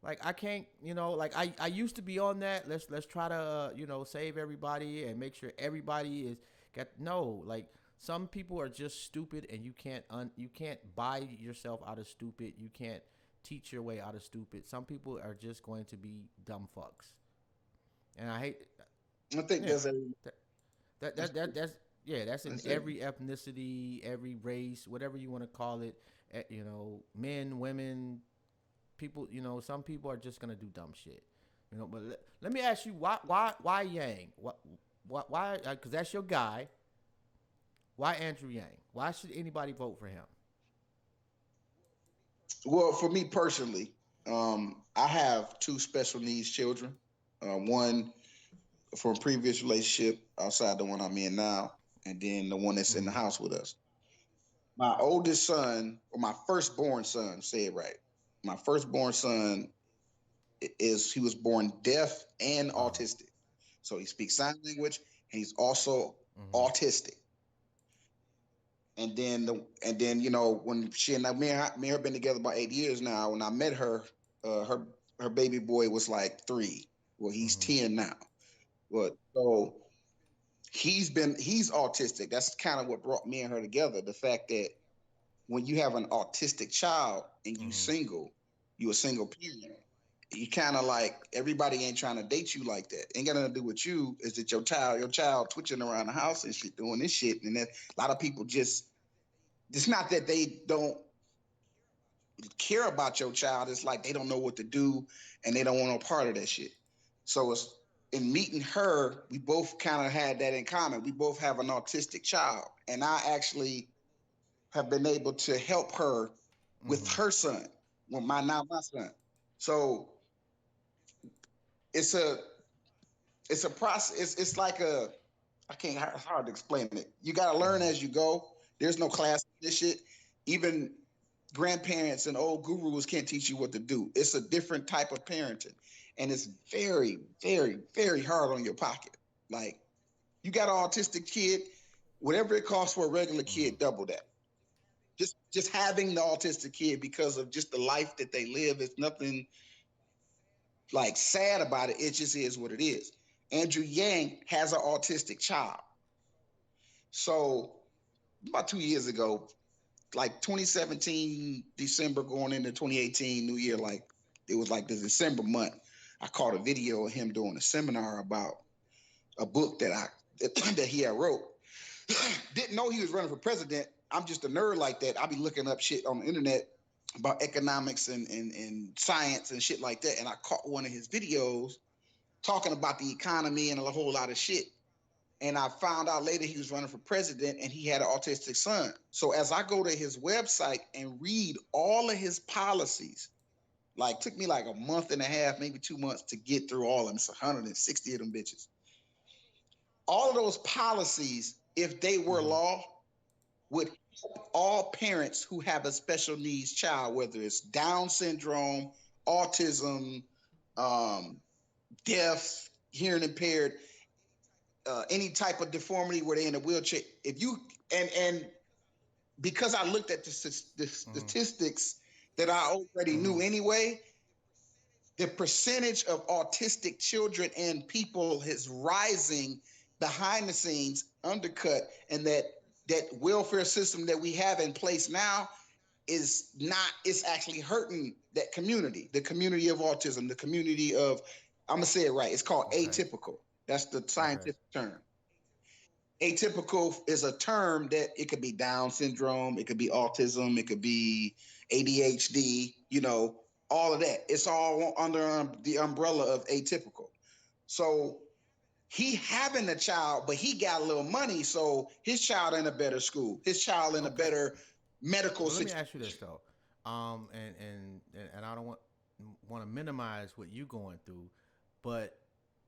Like I can't, like I used to be on that. Let's try to save everybody and make sure everybody is got no like some people are just stupid and you can't buy yourself out of stupid. You can't teach your way out of stupid. Some people are just going to be dumb fucks. And I hate I think yeah. there's a That's in every ethnicity, every race, whatever you want to call it. Men, women, people. Some people are just gonna do dumb shit. But let me ask you, why Yang? Why? Because that's your guy. Why Andrew Yang? Why should anybody vote for him? Well, for me personally, I have two special needs children. One from a previous relationship outside the one I'm in now, and then the one that's in the Mm-hmm. house with us. My oldest son, or my firstborn son, say it right. My firstborn son he was born deaf and Uh huh. autistic. So he speaks sign language and he's also Mm-hmm. autistic. And then when she and me and her been together about 8 years now. When I met her, her baby boy was like 3. Well, he's Mm-hmm. 10 now. But so he's autistic. That's kind of what brought me and her together. The fact that when you have an autistic child and Mm-hmm. you a single parent, you kind of like everybody ain't trying to date you like that. Ain't got nothing to do with you. Is that your child twitching around the house and shit, doing this shit, and that a lot of people just. It's not that they don't care about your child. It's like they don't know what to do and they don't want no part of that shit. So it's in meeting her, we both kind of had that in common. We both have an autistic child, and I actually have been able to help her with Mm-hmm. her son, well, my son. So it's a it's a process. It's like a I can't. It's hard to explain it. You got to learn Mm-hmm. as you go. There's no class in this shit. Even grandparents and old gurus can't teach you what to do. It's a different type of parenting, and it's very, very, very hard on your pocket. Like you got an autistic kid, whatever it costs for a regular Mm-hmm. kid, double that. Just having the autistic kid because of just the life that they live is nothing like sad about it. It just is what it is. Andrew Yang has an autistic child. So about 2 years ago, like 2017 December going into 2018 New Year, like it was like the December month. I caught a video of him doing a seminar about a book that he had wrote. Didn't know he was running for president. I'm just a nerd like that. I be looking up shit on the internet about economics and science and shit like that. And I caught one of his videos talking about the economy and a whole lot of shit. And I found out later he was running for president and he had an autistic son. So as I go to his website and read all of his policies, like took me like a month and a half, maybe 2 months to get through all of them. It's 160 of them bitches. All of those policies, if they were Mm-hmm. law, would help all parents who have a special needs child, whether it's Down syndrome, autism, um, deaf, hearing impaired, any type of deformity where they're in a wheelchair. If you and because I looked at the Mm-hmm. statistics that I already Mm-hmm. knew anyway, the percentage of autistic children and people is rising behind the scenes, undercut, and that welfare system that we have in place now is not. It's actually hurting that community, the community of autism, the community of. I'm gonna say it right. It's called Okay. atypical. That's the Okay. scientific term. Atypical is a term that it could be Down syndrome, it could be autism, it could be ADHD, all of that. It's all under the umbrella of atypical. So he having a child, but he got a little money, so his child in a better school, his child in a Okay. better medical Well, let me situation. ask you this though, and I don't want to minimize what you going through, but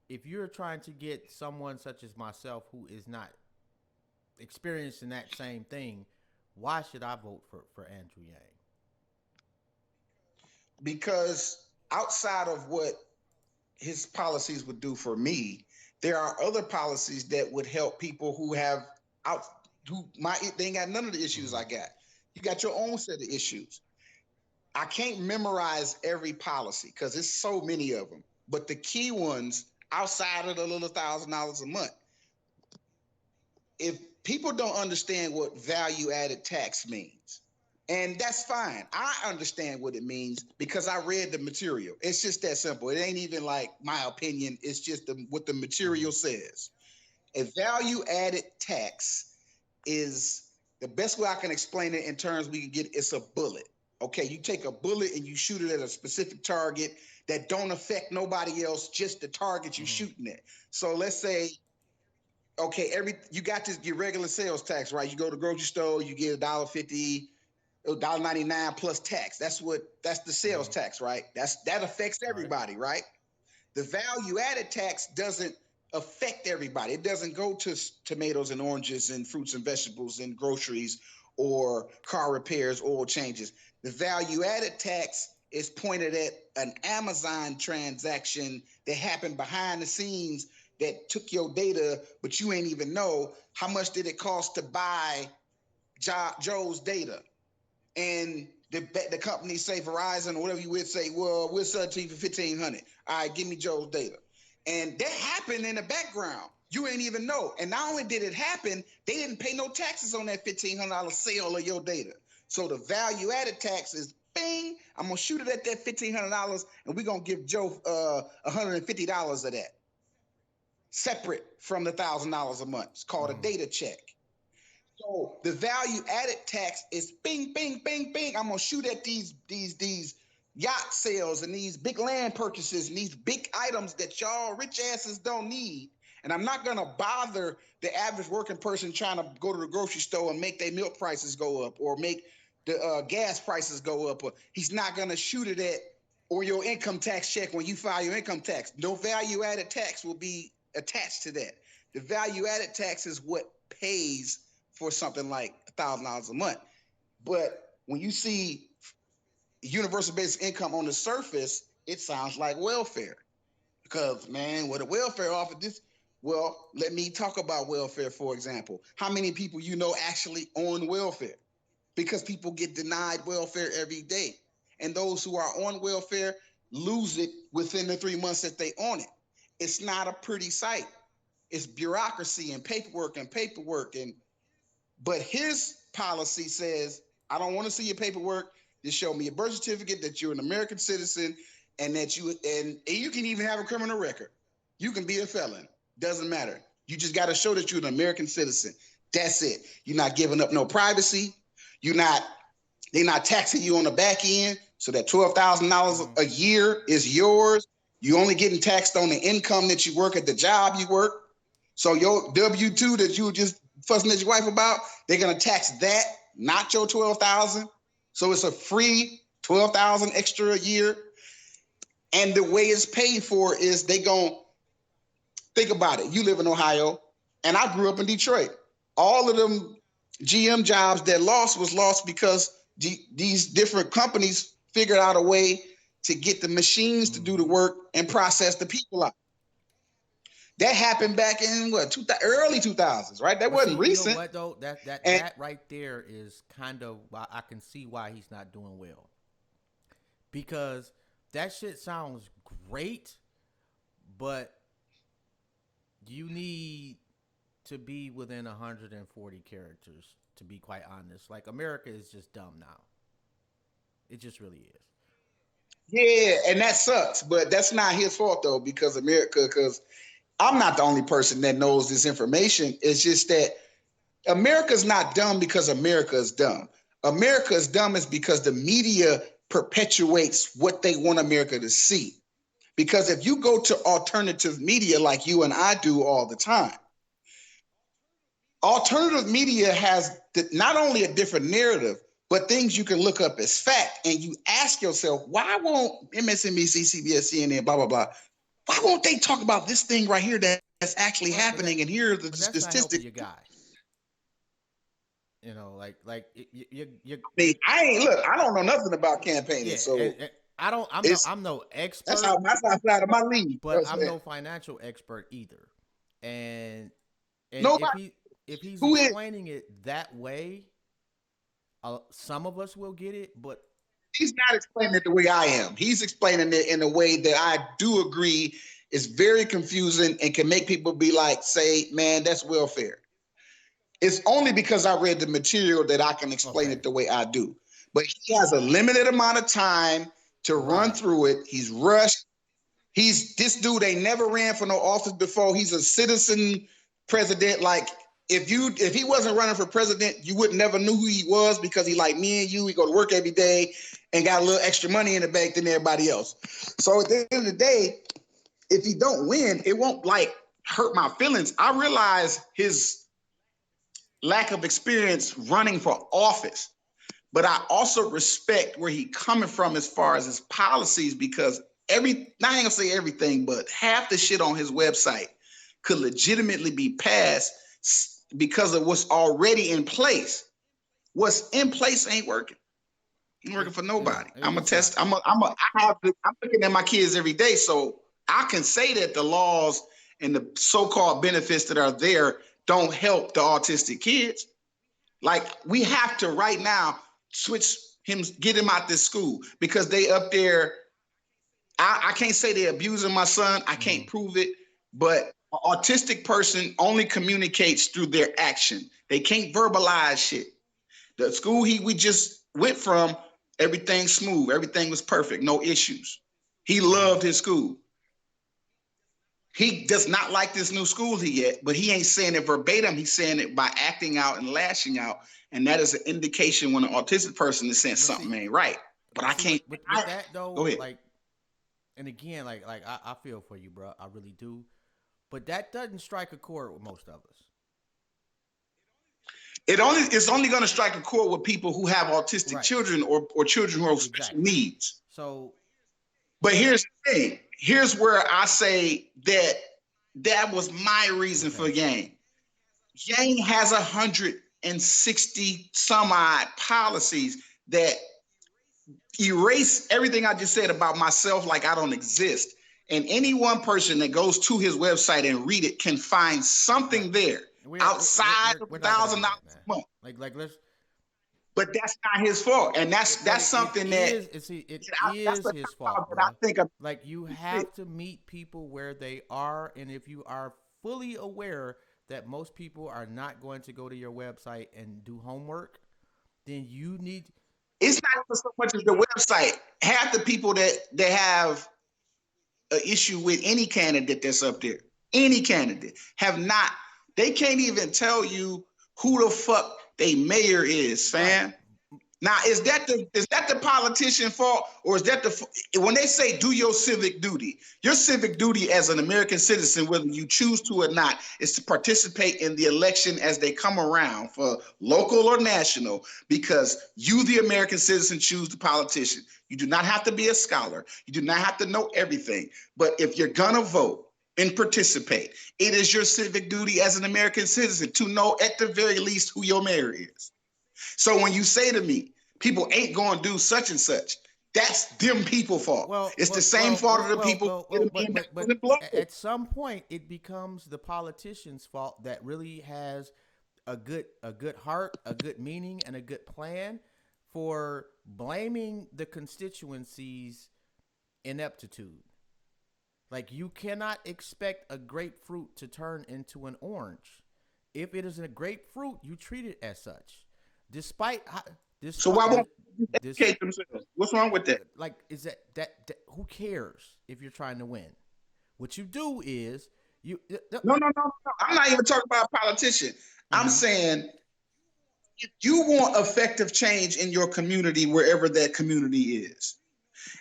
if you're trying to get someone such as myself who is not experiencing that same thing, why should I vote for Andrew Yang? Because outside of what his policies would do for me, there are other policies that would help people who have out they ain't got none of the issues Mm-hmm. I got. You got your own set of issues. I can't memorize every policy because there's so many of them. But the key ones outside of the little $1,000 a month, if people don't understand what value added tax means, and that's fine. I understand what it means because I read the material. It's just that simple. It ain't even like my opinion. It's just what the material says. A value added tax is the best way I can explain it in terms we can get. It's a bullet. Okay, you take a bullet and you shoot it at a specific target that don't affect nobody else, just the target you're shooting at. So let's say, okay, you got your regular sales tax, right? You go to the grocery store, you get $1.50, $1.99 plus tax. That's the sales tax, right? That affects everybody, right? The value added tax doesn't affect everybody. It doesn't go to tomatoes and oranges and fruits and vegetables and groceries or car repairs, oil changes. The value added tax is pointed at an Amazon transaction that happened behind the scenes that took your data, but you ain't even know how much did it cost to buy Joe's data. And the company say Verizon or whatever you would say, well, we'll sell it to you for $1,500. All right, give me Joe's data. And that happened in the background. You ain't even know. And not only did it happen, they didn't pay no taxes on that $1,500 sale of your data. So the value added tax is bing, I'm gonna shoot it at that $1,500 and we're gonna give Joe $150 of that. Separate from the $1,000 a month. It's called a data check. So the value added tax is bing, bing, bing, bing. I'm gonna shoot at these yacht sales and these big land purchases and these big items that y'all rich asses don't need. And I'm not gonna bother the average working person trying to go to the grocery store and make their milk prices go up or make the gas prices go up. Or he's not gonna shoot it at or your income tax check when you file your income tax. No value added tax will be attached to that. The value added tax is what pays for something like $1,000 a month. But when you see universal basic income on the surface, it sounds like welfare. Because, man, what a welfare offer this, well, let me talk about welfare, for example. How many people you know actually on welfare? Because people get denied welfare every day. And those who are on welfare lose it within the 3 months that they on it. It's not a pretty sight. It's bureaucracy and paperwork. But his policy says, I don't want to see your paperwork. Just show me a birth certificate that you're an American citizen and that you can even have a criminal record. You can be a felon. Doesn't matter. You just got to show that you're an American citizen. That's it. You're not giving up no privacy. They're not taxing you on the back end. So that $12,000 a year is yours. You only getting taxed on the income that you work at the job you work. So your W-2 that you were just fussing at your wife about, they're gonna tax that, not your $12,000. So it's a free $12,000 extra a year. And the way it's paid for is they gonna think about it. You live in Ohio, and I grew up in Detroit. All of them GM jobs that was lost because these different companies figured out a way to get the machines to do the work and process the people out. That happened back in early 2000s, right? That wasn't recent. You know what though? That right there is kind of why I can see why he's not doing well. Because that shit sounds great, but you need to be within 140 characters, to be quite honest. Like, America is just dumb now. It just really is. Yeah, and that sucks, but that's not his fault though, because I'm not the only person that knows this information. It's just that America's not dumb because America is dumb. America is dumb is because the media perpetuates what they want America to see. Because if you go to alternative media like you and I do all the time, alternative media has not only a different narrative, but things you can look up as fact. And you ask yourself, why won't MSNBC, CBS, CNN, blah, blah, blah, why won't they talk about this thing right here that's actually happening? And here are the statistics. Your guy. You know, you. I don't know nothing about campaigning, so I'm no expert. That's outside of my league. But I'm no financial expert either. And if he's explaining it that way, some of us will get it. But he's not explaining it the way I am. He's explaining it in a way that I do agree is very confusing and can make people be like, say, man, that's welfare. It's only because I read the material that I can explain it the way I do. But he has a limited amount of time to run through it. He's rushed. This dude ain't never ran for no office before. He's a citizen president. Like, if he wasn't running for president, you would never knew who he was, because he like me and you. He go to work every day and got a little extra money in the bank than everybody else. So at the end of the day, if he don't win, it won't like hurt my feelings. I realize his lack of experience running for office, but I also respect where he coming from as far as his policies, because I ain't gonna say everything, but half the shit on his website could legitimately be passed because of what's already in place. What's in place ain't working. Ain't working for nobody. I'm looking at my kids every day, so I can say that the laws and the so-called benefits that are there don't help the autistic kids. Like, we have to right now get him out this school, because they up there. I can't say they're abusing my son. I can't prove it, but an autistic person only communicates through their action. They can't verbalize shit. The school we just went from, everything smooth. Everything was perfect. No issues. He loved his school. He does not like this new school but he ain't saying it verbatim. He's saying it by acting out and lashing out. And that is an indication when an autistic person is saying something ain't right. But I can't. With that though, go ahead. like, and again, like I feel for you, bro. I really do. But that doesn't strike a chord with most of us. It's only going to strike a chord with people who have autistic children or children who have special needs. So, but here's the thing. Here's where I say that was my reason for Yang. Yang has 160 some odd policies that erase everything I just said about myself, like I don't exist. And any one person that goes to his website and read it can find something there outside of $1,000 a month. Like let's. But that's not his fault, and that's something that it is his fault. That I think like, you have to meet people where they are, and if you are fully aware that most people are not going to go to your website and do homework, then you need. It's not even so much as the website. Half the people that have an issue with any candidate that's up there, any candidate, have not. They can't even tell you who the fuck they mayor is, fam. Right. Now, is that the politician fault, or is that when they say do your civic duty? Your civic duty as an American citizen, whether you choose to or not, is to participate in the election as they come around, for local or national, because you, the American citizen, choose the politician. You do not have to be a scholar. You do not have to know everything. But if you're gonna vote and participate, it is your civic duty as an American citizen to know at the very least who your mayor is. So when you say to me, people ain't going to do such and such, that's them people fault. It's the same fault of the people. But at some point, it becomes the politician's fault that really has a good heart, a good meaning, and a good plan for blaming the constituency's ineptitude. Like, you cannot expect a grapefruit to turn into an orange. If it is a grapefruit, you treat it as such. So why won't you educate themselves? What's wrong with that? Like, is that who cares if you're trying to win? What you do is you. No. I'm not even talking about a politician. Mm-hmm. I'm saying if you want effective change in your community, wherever that community is,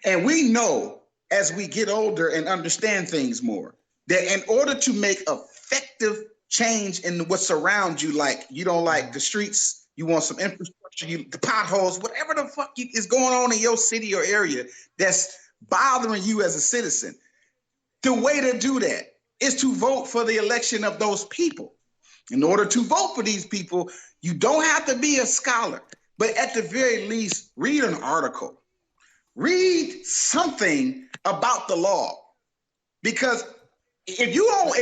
and we know as we get older and understand things more, that in order to make effective change in what's around you, like you don't like the streets, you want some infrastructure, the potholes, whatever the fuck is going on in your city or area that's bothering you as a citizen, the way to do that is to vote for the election of those people. In order to vote for these people, you don't have to be a scholar, but at the very least, read an article. Read something about the law, because if you don't,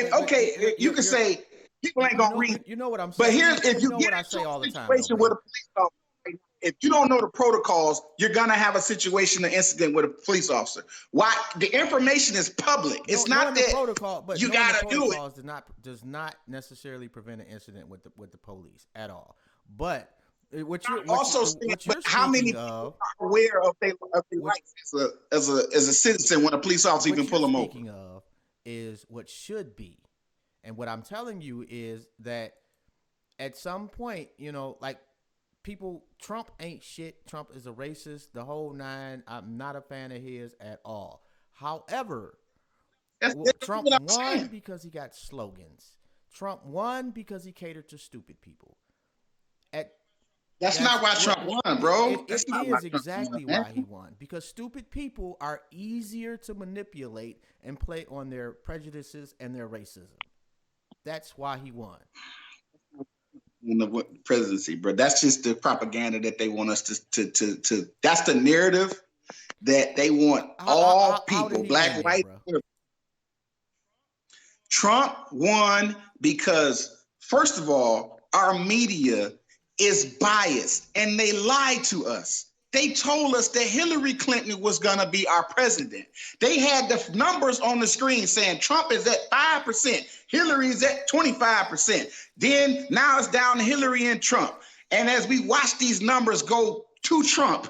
you can say people ain't gonna read. You know what I'm saying. But here's if you know get what I say into all a the time, situation with a police officer, if you don't know the protocols, you're gonna have a situation, an incident with a police officer. Why? The information is public. It's not that protocol, but you gotta do it. Does not necessarily prevent an incident with the police at all. But how many people are aware of their rights as a citizen when a police officer even pull them over? What you're speaking of is what should be, and what I'm telling you is that at some point, like Trump ain't shit. Trump is a racist, the whole nine. I'm not a fan of his at all. However, Trump won because he got slogans. Trump won because he catered to stupid people. That's not why Trump won, bro. It is exactly why he won. Because stupid people are easier to manipulate and play on their prejudices and their racism. That's why he won. In the presidency, bro. That's just the propaganda that they want us to that's the narrative that they want all people, black, white. Trump won because, first of all, our media is biased and they lied to us. They told us that Hillary Clinton was going to be our president. They had the numbers on the screen saying Trump is at 5%, Hillary's at 25%. Then now it's down to Hillary and Trump. And as we watch these numbers go to Trump,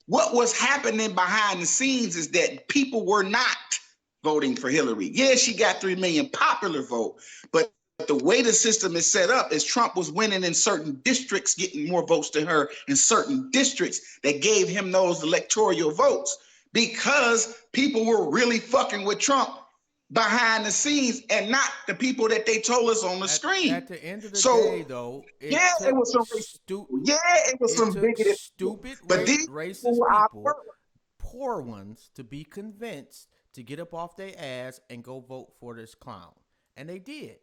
what was happening behind the scenes is that people were not voting for Hillary. Yeah, she got 3 million popular vote, but the way the system is set up is Trump was winning in certain districts, getting more votes than her in certain districts that gave him those electoral votes because people were really fucking with Trump behind the scenes and not the people that they told us on the screen. At the end of the day, though, it was some bigoted, stupid, racist people, poor ones, to be convinced to get up off their ass and go vote for this clown, and they did.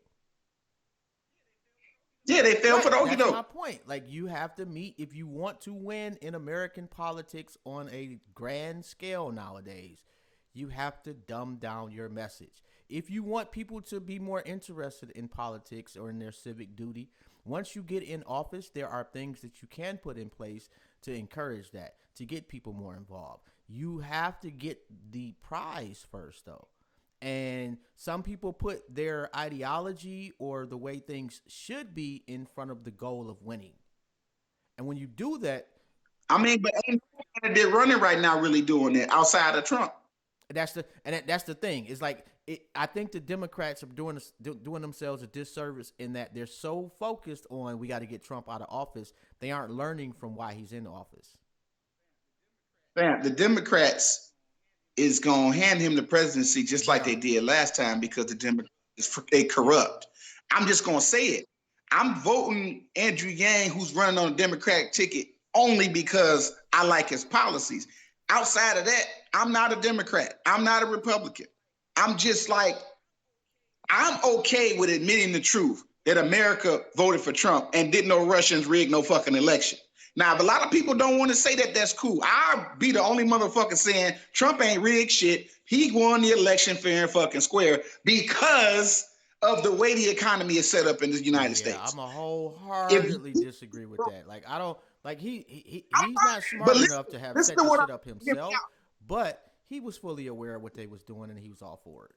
Yeah, they fell for the okey doke. That's my point. Like, you have to meet, if you want to win in American politics on a grand scale nowadays, you have to dumb down your message. If you want people to be more interested in politics or in their civic duty, once you get in office, there are things that you can put in place to encourage that, to get people more involved. You have to get the prize first, though. And some people put their ideology or the way things should be in front of the goal of winning. And when you do that, I mean, but ain't nobody they're running right now really doing it outside of Trump. That's the thing. It's like I think the Democrats are doing themselves a disservice in that they're so focused on we got to get Trump out of office, they aren't learning from why he's in office. Man, the Democrats is going to hand him the presidency just like they did last time because the Democrats they corrupt. I'm just going to say it. I'm voting Andrew Yang, who's running on a Democratic ticket, only because I like his policies. Outside of that, I'm not a Democrat. I'm not a Republican. I'm just like, I'm okay with admitting the truth that America voted for Trump and didn't know Russians rigged no fucking election. Now, if a lot of people don't want to say that, that's cool. I'll be the only motherfucker saying Trump ain't rigged shit. He won the election fair and fucking square because of the way the economy is set up in the United States. I'm a wholeheartedly disagree with that. Like, I don't like he's not smart enough to have set this shit up himself, but he was fully aware of what they was doing and he was all for it.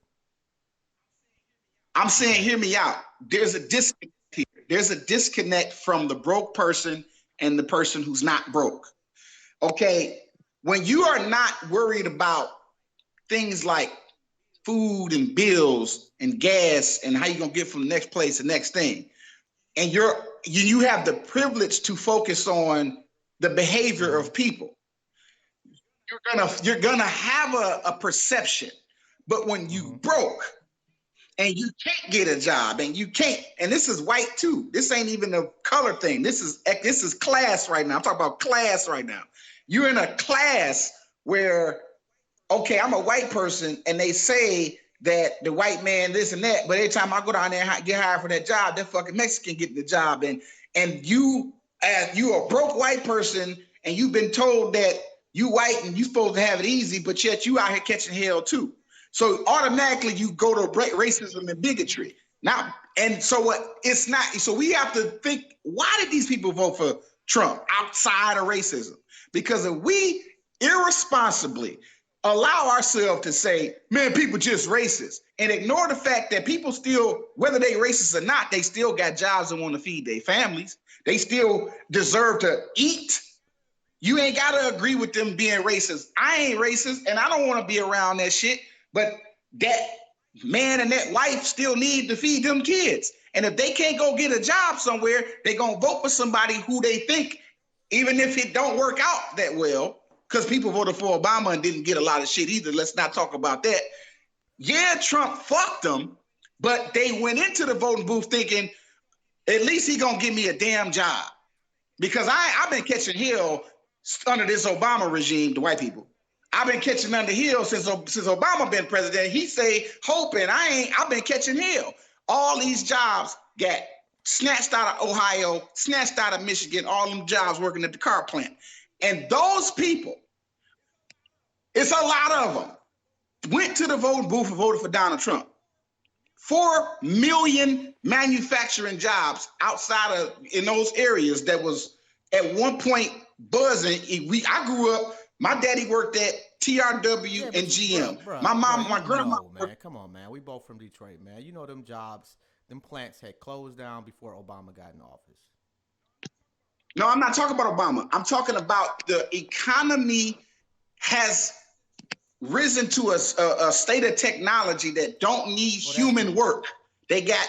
I'm saying, hear me out. There's a disconnect here. There's a disconnect from the broke person and the person who's not broke. Okay, when you are not worried about things like food and bills and gas and how you're gonna get from the next place to the next thing, and you have the privilege to focus on the behavior of people, you're gonna have a perception. But when you broke and you can't get a job and you can't, and this is white too. This ain't even a color thing. This is class right now. I'm talking about class right now. You're in a class where, okay, I'm a white person and they say that the white man this and that, but every time I go down there and get hired for that job, that fucking Mexican getting the job. And you a broke white person and you've been told that you white and you supposed to have it easy, but yet you out here catching hell too. So automatically you go to racism and bigotry. Now, and so what? It's not. So we have to think: why did these people vote for Trump outside of racism. Because if we irresponsibly allow ourselves to say, man, people just racist, and ignore the fact that people still, whether they racist or not, they still got jobs and want to feed their families. They still deserve to eat. You ain't got to agree with them being racist. I ain't racist, and I don't want to be around that shit, but that man and that wife still need to feed them kids. And if they can't go get a job somewhere, they're going to vote for somebody who they think, even if it don't work out that well, because people voted for Obama and didn't get a lot of shit either. Let's not talk about that. Yeah, Trump fucked them, but they went into the voting booth thinking, at least he gonna give me a damn job. Because I've been catching hell under this Obama regime, the white people. I've been catching under hell since Obama been president. He say hoping I've been catching hell. All these jobs got snatched out of Ohio, snatched out of Michigan, all them jobs working at the car plant. And those people, it's a lot of them, went to the voting booth and voted for Donald Trump. 4 million manufacturing jobs outside of in those areas that was at one point buzzing. I grew up, my daddy worked at TRW and GM. My mom, my grandma. Man, come on, man. We both from Detroit, man. You know them jobs, them plants had closed down before Obama got in office. No, I'm not talking about Obama. I'm talking about the economy has risen to a state of technology that don't need human work. They got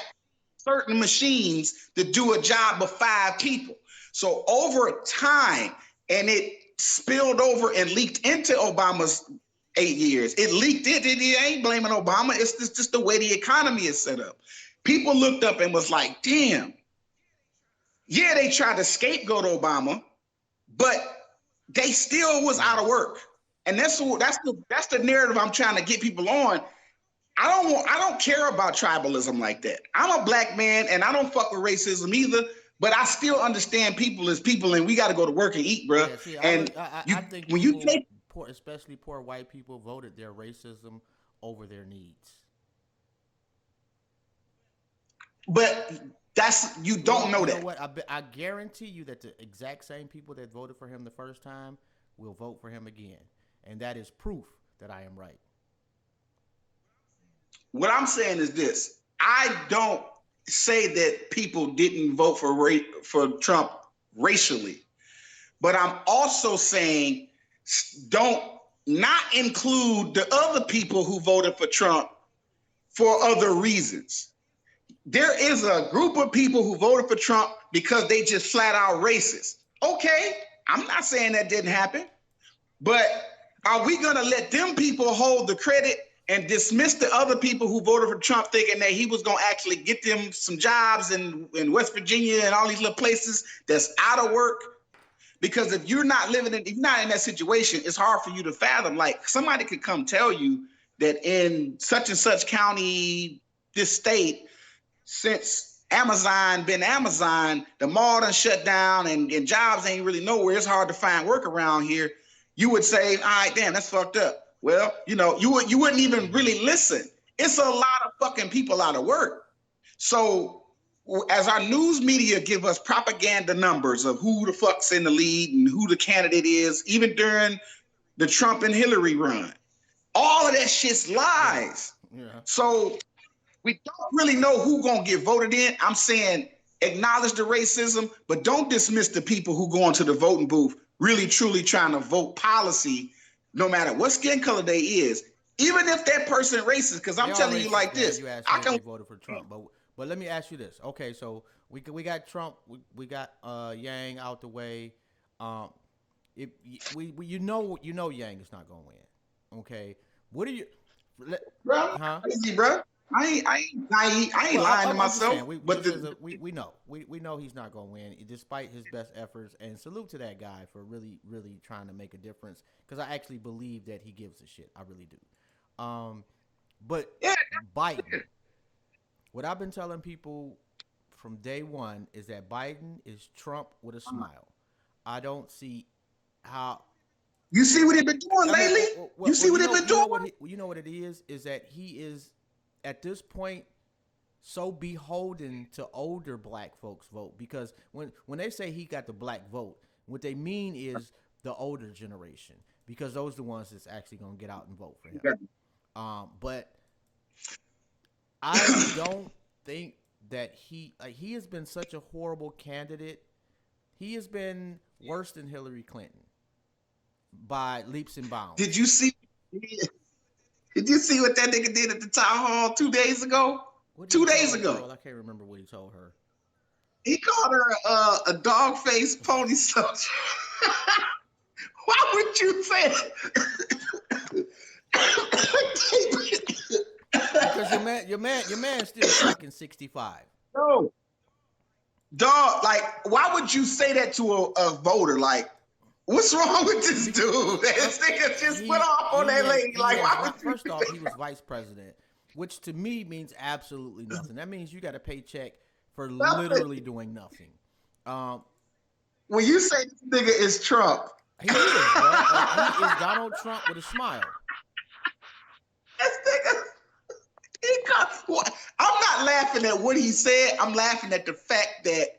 certain machines to do a job of 5 people. So over time, and it spilled over and leaked into Obama's 8 years. It leaked it. It ain't blaming Obama. It's just the way the economy is set up. People looked up and was like, damn. Yeah, they tried to scapegoat Obama, but they still was out of work. And that's the narrative I'm trying to get people on. I don't care about tribalism like that. I'm a black man and I don't fuck with racism either, but I still understand people as people and we got to go to work and eat, bro. Yeah, see, I think when you take especially poor white people voted their racism over their needs. But you don't know that. Know what? I guarantee you that the exact same people that voted for him the first time will vote for him again. And that is proof that I am right. What I'm saying is this. I don't say that people didn't vote for Trump racially. But I'm also saying don't not include the other people who voted for Trump for other reasons. There is a group of people who voted for Trump because they just flat out racist. Okay, I'm not saying that didn't happen, but are we going to let them people hold the credit and dismiss the other people who voted for Trump thinking that he was going to actually get them some jobs in West Virginia and all these little places that's out of work? Because if you're not if you're not in that situation, it's hard for you to fathom. Like somebody could come tell you that in such and such county, this state, since Amazon been Amazon, the mall done shut down and jobs ain't really nowhere. It's hard to find work around here. You would say, all right, damn, that's fucked up. Well, you wouldn't even really listen. It's a lot of fucking people out of work. So as our news media give us propaganda numbers of who the fuck's in the lead and who the candidate is, even during the Trump and Hillary run, all of that shit's lies. Yeah. So we don't really know who gonna get voted in. I'm saying acknowledge the racism, but don't dismiss the people who go into the voting booth really truly trying to vote policy, no matter what skin color they is, even if that person racist. Because I'm telling you like this, I can voted for Trump, but let me ask you this. Okay, so we got Trump, we got Yang out the way. You know Yang is not gonna win. Okay, what are you, bro? Crazy, bro. I ain't lying to myself. We know he's not going to win, despite his best efforts. And salute to that guy for really, really trying to make a difference. Because I actually believe that he gives a shit. I really do. But yeah. Biden, what I've been telling people from day one is that Biden is Trump with a smile. I don't see how. You see what he's been doing lately? You see what he's been doing? You know what it is that he is. At this point, so beholden to older black folks vote, because when they say he got the black vote, what they mean is the older generation, because those are the ones that's actually gonna get out and vote for him. But I don't think that he has been such a horrible candidate. He has been worse than Hillary Clinton by leaps and bounds. Did you see? Did you see what that nigga did at the town hall 2 days ago? 2 days ago. Girl, I can't remember what he told her. He called her a dog-faced pony soldier. Why would you say that? Because your man's still fucking 65. No, dog. Like, why would you say that to a voter? Like, what's wrong with this dude? This nigga just went off on that lady. Like, why would you? First off, he was vice president, which to me means absolutely nothing. That means you got a paycheck for literally doing nothing. When you say this nigga is Trump, he is, bro. Like, he is Donald Trump with a smile. This nigga. I'm not laughing at what he said. I'm laughing at the fact that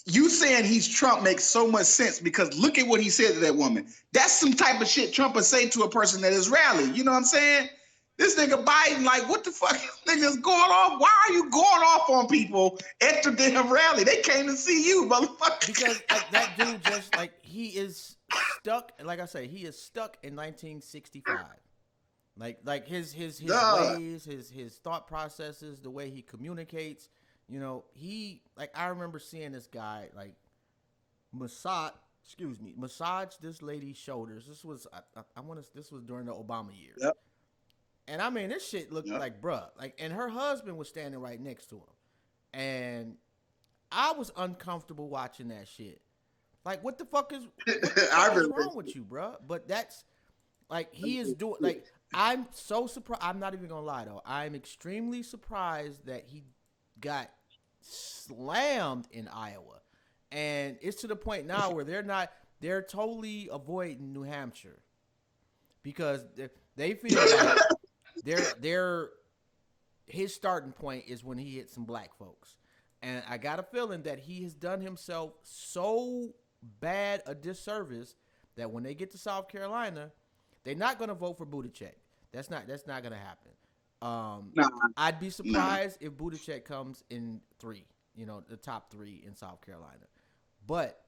you saying he's Trump makes so much sense, because look at what he said to that woman. That's some type of shit Trump would say to a person at his rally. You know what I'm saying? This nigga Biden, like, what the fuck nigga's going off? Why are you going off on people at the damn rally? They came to see you, motherfucker. Because that dude just, like, he is stuck. Like I say, he is stuck in 1965. Like his ways, his thought processes, the way he communicates. You know, I remember seeing this guy like massage this lady's shoulders. This was this was during the Obama years. Yep. And I mean, this shit looked like, bruh, like, and her husband was standing right next to him, and I was uncomfortable watching that shit. Like, what the fuck is wrong with you, bruh? But that's like, he is doing, like, I'm so surprised. I'm not even gonna lie though. I'm extremely surprised that he got slammed in Iowa, and it's to the point now where they're totally avoiding New Hampshire because they feel like his starting point is when he hits some black folks, and I got a feeling that he has done himself so bad a disservice that when they get to South Carolina, they're not gonna vote for Buttigieg. That's not gonna happen. I'd be surprised if Buttigieg comes in 3, the top 3 in South Carolina. But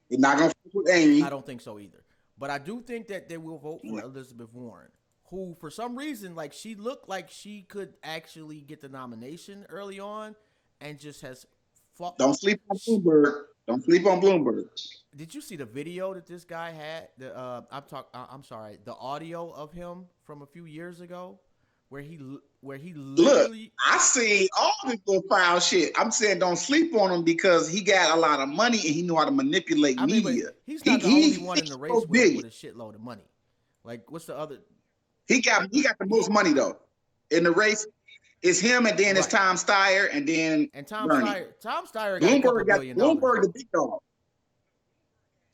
you're not gonna vote with Amy. I don't think so either. But I do think that they will vote for Elizabeth Warren, who for some reason, like, she looked like she could actually get the nomination early on, and just has fought. Don't sleep on Bloomberg. Don't sleep on Bloomberg. Did you see the video that this guy had? I'm sorry, the audio of him from a few years ago, where he literally. Look, I see all this little foul shit. I'm saying don't sleep on him because he got a lot of money and he knew how to manipulate media. He's not the only one in the race with a shitload of money. Like, what's the other? He got the most money though in the race. It's him, and then it's Tom Steyer, and then Tom Bernie. Tom Steyer got $2 billion. Bloomberg the big dog.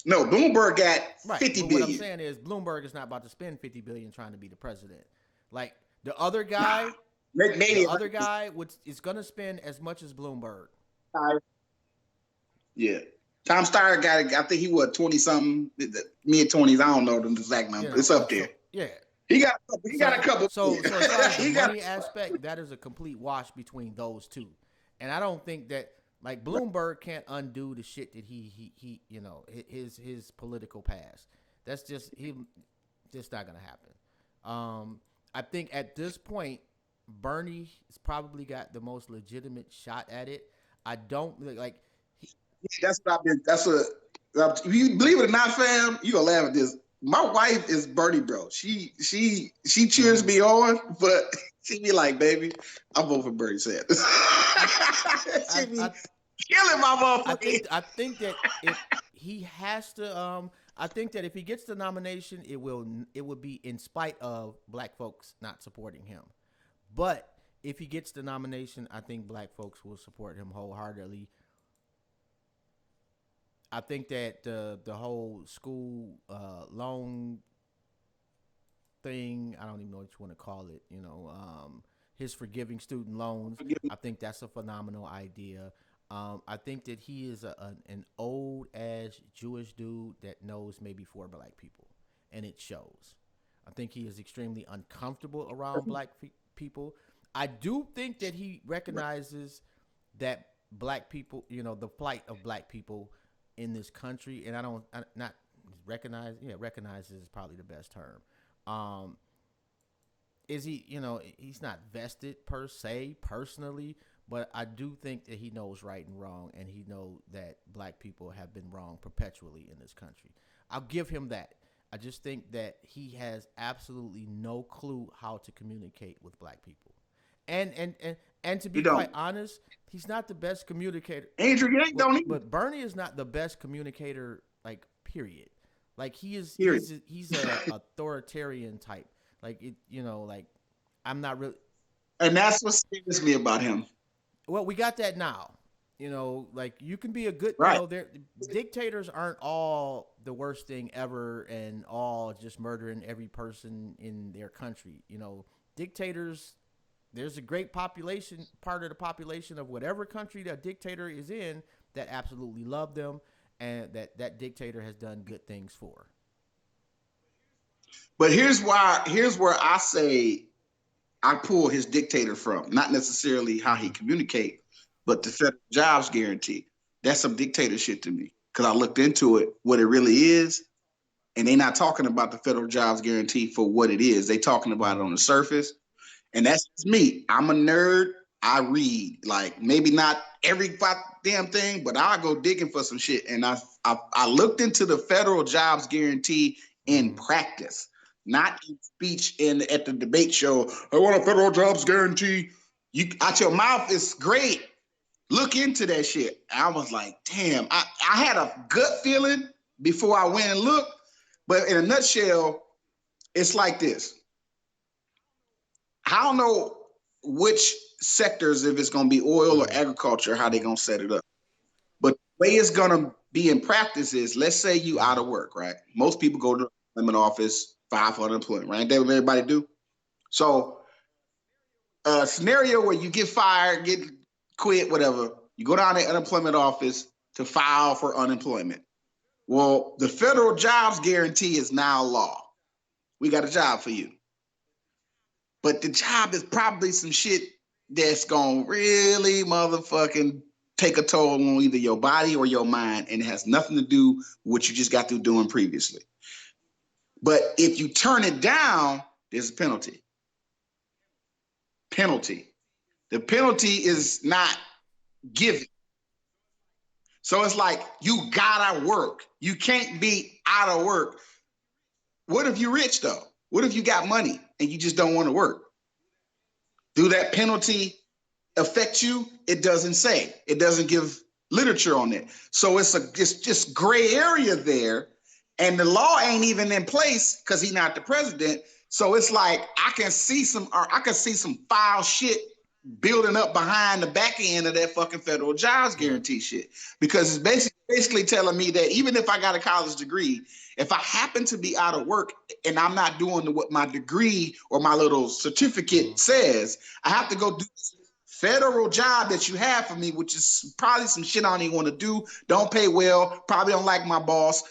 No, Bloomberg got $50 billion. What I'm saying is Bloomberg is not about to spend $50 billion trying to be the president. Like, the other guy, is going to spend as much as Bloomberg. Yeah. Tom Steyer got, I think he was 20 something, mid 20s. I don't know the exact number. It's up there. Yeah. He got a couple. So as far as the money aspect, that is a complete wash between those two. And I don't think that, like, Bloomberg can't undo the shit that he his political past. That's just not gonna happen. I think at this point, Bernie has probably got the most legitimate shot at it. I don't like. That's if you believe it or not, fam, you gonna laugh at this. My wife is Bernie, bro. She cheers me on, but she be like, baby, I'm voting for Bernie Sanders. She be killing my motherfucker. I think that if he has to, I think that if he gets the nomination, it would be in spite of black folks not supporting him. But if he gets the nomination, I think black folks will support him wholeheartedly. I think that the whole school loan thing, I don't even know what you want to call it, his forgiving student loans. I think that's a phenomenal idea. I think that he is an old ass Jewish dude that knows maybe 4 black people, and it shows. I think he is extremely uncomfortable around black people. I do think that he recognizes that black people, the plight of black people in this country, and not recognize. Yeah, recognizes is probably the best term. Is he? He's not vested per se personally, but I do think that he knows right and wrong, and he knows that black people have been wrong perpetually in this country. I'll give him that. I just think that he has absolutely no clue how to communicate with black people. And to be quite honest, he's not the best communicator. Andrew Yang don't either. But Bernie is not the best communicator, like, period. Like, he's an authoritarian type. Like, I'm not really. And that's what scares me about him. Well, we got that now. Like, you can be a good, right. Dictators aren't all the worst thing ever and all just murdering every person in their country. Dictators, there's a great part of the population of whatever country that dictator is in that absolutely love them and that dictator has done good things for. But here's where I say I pull his dictator from, not necessarily how he communicate, but the federal jobs guarantee. That's some dictator shit to me, because I looked into it, what it really is, and they're not talking about the federal jobs guarantee for what it is. They talking about it on the surface, and that's just me. I'm a nerd. I read, like, maybe not every damn thing, but I'll go digging for some shit. And I looked into the federal jobs guarantee in practice, not in speech at the debate show. I want a federal jobs guarantee. You out your mouth is great. Look into that shit. I was like, damn, I had a gut feeling before I went and looked, but in a nutshell, it's like this. I don't know which sectors, if it's going to be oil or agriculture, how they going to set it up. But the way it's going to be in practice is, let's say you out of work, right? Most people go to the unemployment office, file for unemployment, right? That's what everybody do. So a scenario where you get fired, get quit, whatever, you go down to the unemployment office to file for unemployment. Well, the federal jobs guarantee is now law. We got a job for you. But the job is probably some shit that's going to really motherfucking take a toll on either your body or your mind, and it has nothing to do with what you just got through doing previously. But if you turn it down, there's a penalty. The penalty is not given. So it's like, you gotta work. You can't be out of work. What if you're rich though? What if you got money and you just don't want to work? Do that penalty affect you? It doesn't say. It doesn't give literature on it. So it's just gray area there. And the law ain't even in place because he's not the president. So it's like, I can see some foul shit building up behind the back end of that fucking federal jobs guarantee shit. Because it's basically telling me that even if I got a college degree, if I happen to be out of work and I'm not doing what my degree or my little certificate says, I have to go do this federal job that you have for me, which is probably some shit I don't even want to do, don't pay well, probably don't like my boss.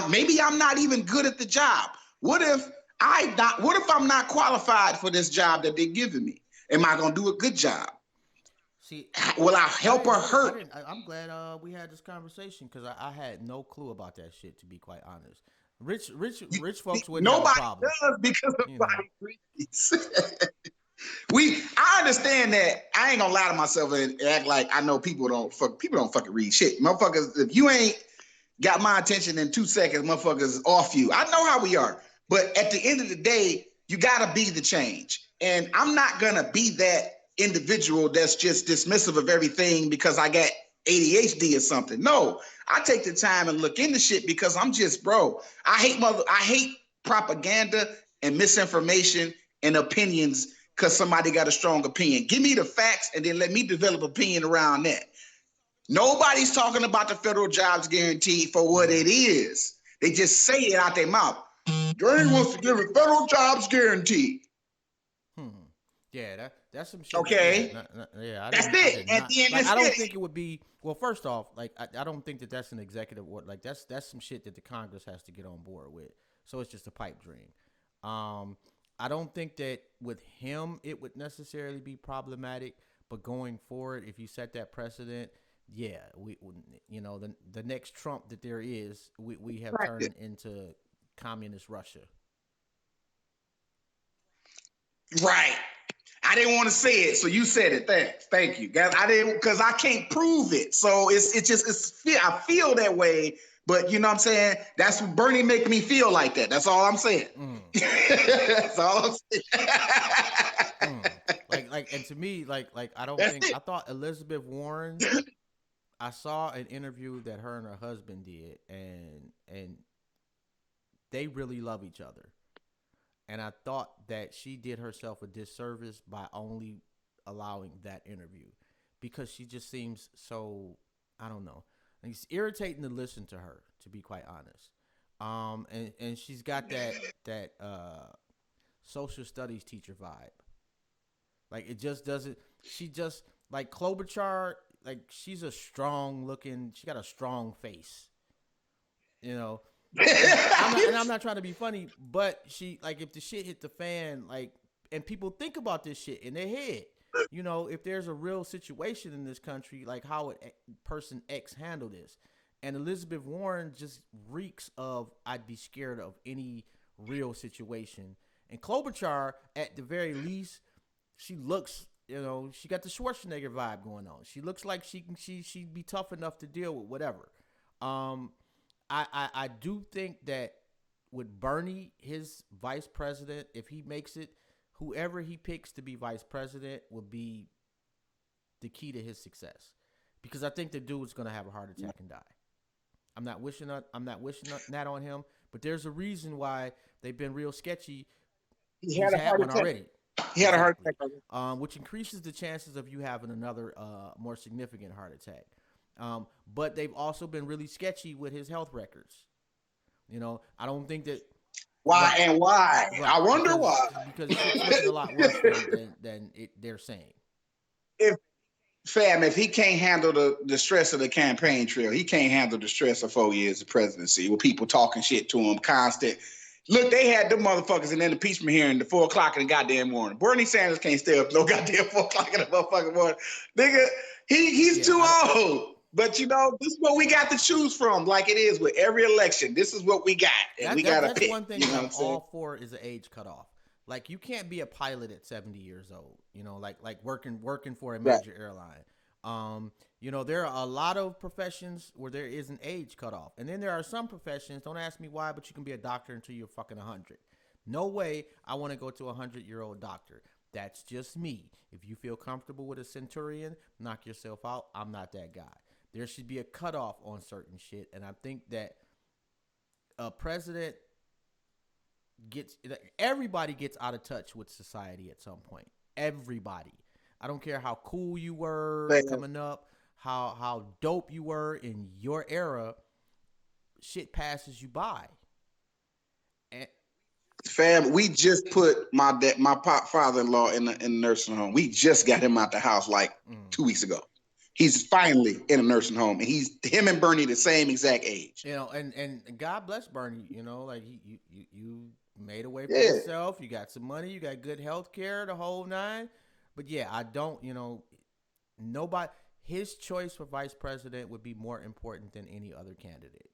Maybe I'm not even good at the job. What if I'm not qualified for this job that they're giving me? Am I gonna do a good job? See, will I help or hurt? I'm glad we had this conversation, because I had no clue about that shit, to be quite honest. Rich folks wouldn't have a problem. Nobody does, because nobody reads. I understand that. I ain't gonna lie to myself and act like I know people don't fucking read shit. Motherfuckers, if you ain't got my attention in 2 seconds, motherfuckers off you. I know how we are. But at the end of the day, you gotta be the change. And I'm not gonna be that individual that's just dismissive of everything because I got ADHD or something. No, I take the time and look into shit because I'm just, bro, I hate propaganda and misinformation and opinions because somebody got a strong opinion. Give me the facts and then let me develop opinion around that. Nobody's talking about the federal jobs guarantee for what it is. They just say it out their mouth. Drain wants to give a federal jobs guarantee. Yeah, That's some shit. Okay, Yeah, that's I it. did At not. the end, Like, that's I don't it. think it would be. Well, first off, like, I don't think that that's an executive order. Like, that's some shit that the Congress has to get on board with. So it's just a pipe dream. I don't think that with him it would necessarily be problematic. But going forward, if you set that precedent, yeah, the next Trump that there is, we have turned into communist Russia. Right. I didn't want to say it, so you said it. Thank you, guys. I didn't because I can't prove it. So I feel that way. But you know what I'm saying? That's what Bernie make me feel like that. That's all I'm saying. That's all I'm saying. And to me, I don't That's think it. I thought Elizabeth Warren. I saw an interview that her and her husband did, and they really love each other. And I thought that she did herself a disservice by only allowing that interview, because she just seems so, I don't know. It's irritating to listen to her, to be quite honest. And she's got that social studies teacher vibe. Like, it just doesn't. She just, like, Klobuchar. Like, she's a strong looking. She got a strong face. You know. And I'm not trying to be funny, but she, like, if the shit hit the fan, like, and people think about this shit in their head, if there's a real situation in this country, like, how would person X handle this? And Elizabeth Warren just reeks of, I'd be scared of any real situation. And Klobuchar, at the very least, she looks, she got the Schwarzenegger vibe going on. She looks like she'd be tough enough to deal with whatever. I do think that with Bernie, his vice president, if he makes it, whoever he picks to be vice president will be the key to his success. Because I think the dude's gonna have a heart attack and die. I'm not wishing that on him, but there's a reason why they've been real sketchy. He had a heart one attack already. He had a heart attack already. Which increases the chances of you having another more significant heart attack. But they've also been really sketchy with his health records. I don't think that. Why and why? Right. I wonder why. Because it's looking a lot worse than they're saying. If he can't handle the stress of the campaign trail, he can't handle the stress of 4 years of presidency with people talking shit to him constant. Look, they had them motherfuckers in an impeachment hearing at 4 o'clock in the goddamn morning. Bernie Sanders can't stay up no goddamn 4 o'clock in the motherfucking morning. Nigga, he's too old. But this is what we got to choose from, like it is with every election. This is what we got. And we got to pick. That's one thing that I'm all for is the age cutoff. Like, you can't be a pilot at 70 years old, like working for a major airline. There are a lot of professions where there is an age cutoff. And then there are some professions, don't ask me why, but you can be a doctor until you're fucking 100. No way I want to go to a 100-year-old doctor. That's just me. If you feel comfortable with a centurion, knock yourself out. I'm not that guy. There should be a cutoff on certain shit. And I think that a president everybody gets out of touch with society at some point. Everybody. I don't care how cool you were coming up, how dope you were in your era, shit passes you by. And fam, we just put my father-in-law in the nursing home. We just got him out the house like 2 weeks ago. He's finally in a nursing home, and him and Bernie the same exact age. And God bless Bernie. Like you made a way for yourself. You got some money. You got good health care, the whole nine. But yeah, I don't. Nobody. His choice for vice president would be more important than any other candidate.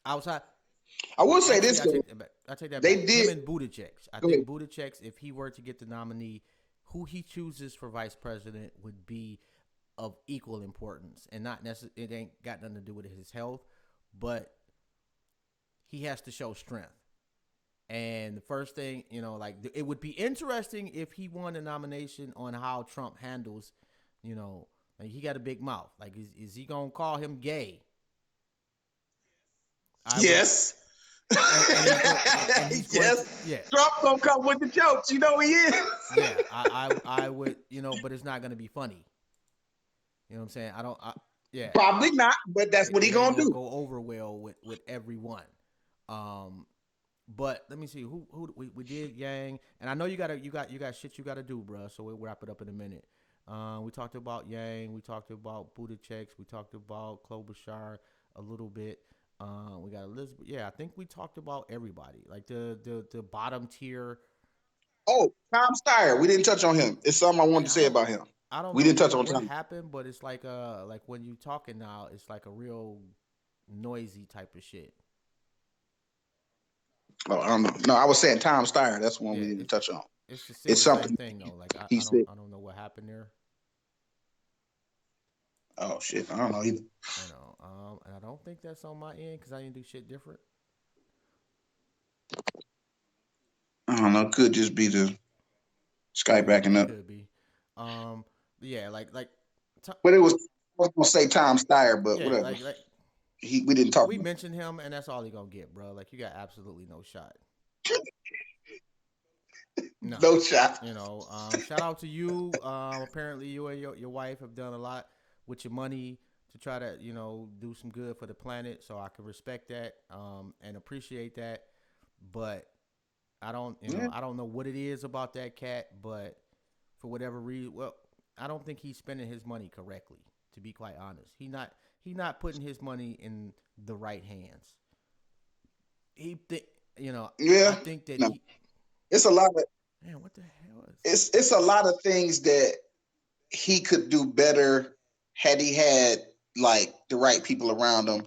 Outside. I will say this. I take that back. Him and Buttigieg. I think Buttigieg, if he were to get the nominee, who he chooses for vice president would be of equal importance, and not necessarily. It ain't got nothing to do with his health, but he has to show strength. And the first thing, it would be interesting if he won a nomination on how Trump handles, like, he got a big mouth. Like, is he gonna call him gay? Yes. Yes. Trump gonna come with the jokes. He is. Yeah, I would, but it's not gonna be funny. You know what I'm saying? Yeah. Probably not, but that's what he gonna do. Go over well with everyone. But let me see who we did Yang, and I know you got shit you gotta do, bro. So we'll wrap it up in a minute. We talked about Yang, we talked about Buddha Checks, we talked about Klobuchar a little bit. We got Elizabeth. Yeah, I think we talked about everybody, like the bottom tier. Oh, Tom Steyer. We didn't touch on him. It's something I wanted Yeah, to say about him. I don't We know didn't touch on what Tom. happened, but it's like when you talking now, it's like a real noisy type of shit. Oh, I don't know. No, I was saying Tom Steyer. That's the one Yeah, we didn't touch on. it's still It's the same something thing though. Like he said. I don't know what happened there. Oh shit, I don't know either. And I don't think that's on my end because I didn't do shit different. I don't know. Could just be the Skype Yeah, backing it up. could be. Yeah, But it was I was gonna say Tom Steyer, but yeah, whatever. like We didn't talk we about mentioned him, and that's all he gonna get, bro. Like you got absolutely no shot. No, no shot. shout out to you. Apparently you and your wife have done a lot with your money to try to do some good for the planet. So I can respect that and appreciate that. But Yeah. I don't know what it is about that cat, but for whatever reason, well, I don't think he's spending his money correctly. To be quite honest, he not putting his money in the right hands. He think I Yeah. think that No. It's a lot of man, what the hell is it's a lot of things that he could do better had he had like the right people around him.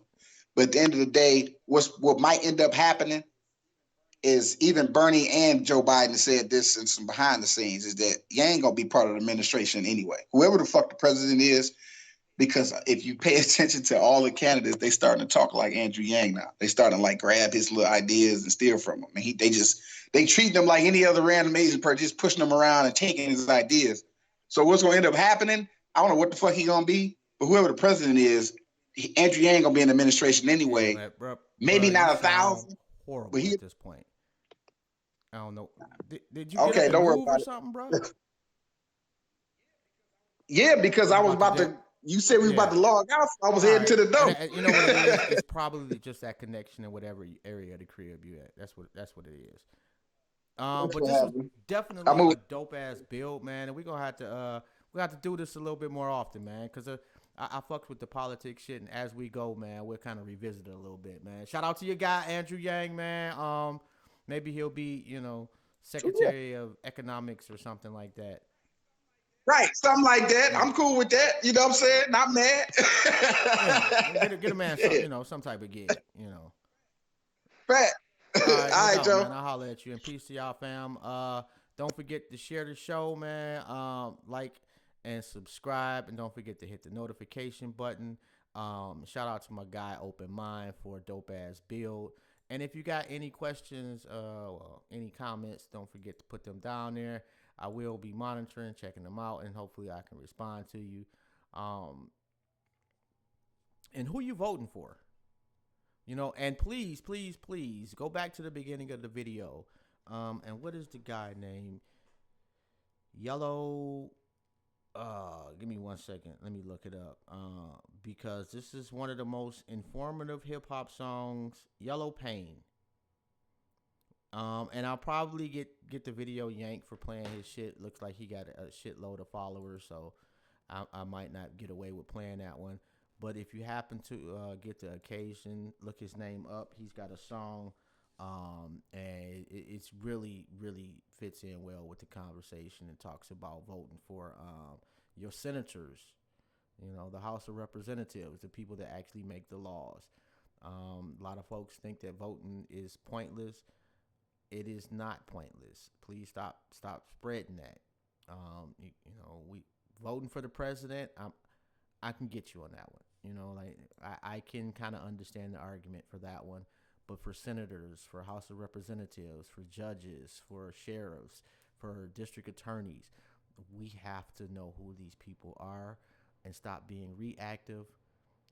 But at the end of the day, what might end up happening is even Bernie and Joe Biden said this in some behind the scenes is that you ain't gonna be part of the administration anyway. Whoever the fuck the president is, because if you pay attention to all the candidates, they starting to talk like Andrew Yang now. They starting to like grab his little ideas and steal from him. And they treat them like any other random Asian person, just pushing them around and taking his ideas. So what's gonna end up happening? I don't know what the fuck he gonna be, but whoever the president is, Andrew Yang gonna be in the administration yeah, anyway. man, Maybe bro, you not sound 1,000, but horrible he at this point. I don't know. Did you get up okay. and Don't worry move or about something, bro? it. Yeah, because I You was about to about dip? to. You said we was about Yeah. to log out. So I was All heading right. to the door. And you know what it is? It's probably just that connection in whatever area of the crib you at. That's what it is. That's But what this was happened. I definitely a moved. dope ass build, man, and we have to do this a little bit more often, man, because I fucks with the politics shit, and as we go, man, we'll kind of revisit it a little bit, man. Shout out to your guy Andrew Yang, man. Maybe he'll be Yeah. Secretary of Economics or something like that. Right, something like that. Yeah, I'm cool with that. You know what I'm saying? Not mad. yeah. Get a man some Yeah. some type of gig. Right. All right, no All right, doubt, Joe. man. I'll holler at you. And peace to y'all, fam. Don't forget to share the show, man. Like and subscribe, and don't forget to hit the notification button. Shout out to my guy Open Mind for a dope ass build. And if you got any questions, any comments, don't forget to put them down there. I will be monitoring, checking them out, and hopefully I can respond to you. And who you voting for? And please, please, please go back to the beginning of the video. And what is the guy name? Yellow. Give me 1 second. Let me look it up. Because this is one of the most informative hip hop songs. Yellow Pain. And I'll probably get the video yanked for playing his shit. Looks like he got a shitload of followers, so I might not get away with playing that one. But if you happen to get the occasion, look his name up. He's got a song, and it's really, really fits in well with the conversation and talks about voting for your senators, the House of Representatives, the people that actually make the laws. A lot of folks think that voting is pointless. It is not pointless. Please stop spreading that. We voting for the president. I can get you on that one. I can kind of understand the argument for that one. But for senators, for House of Representatives, for judges, for sheriffs, for district attorneys, we have to know who these people are and stop being reactive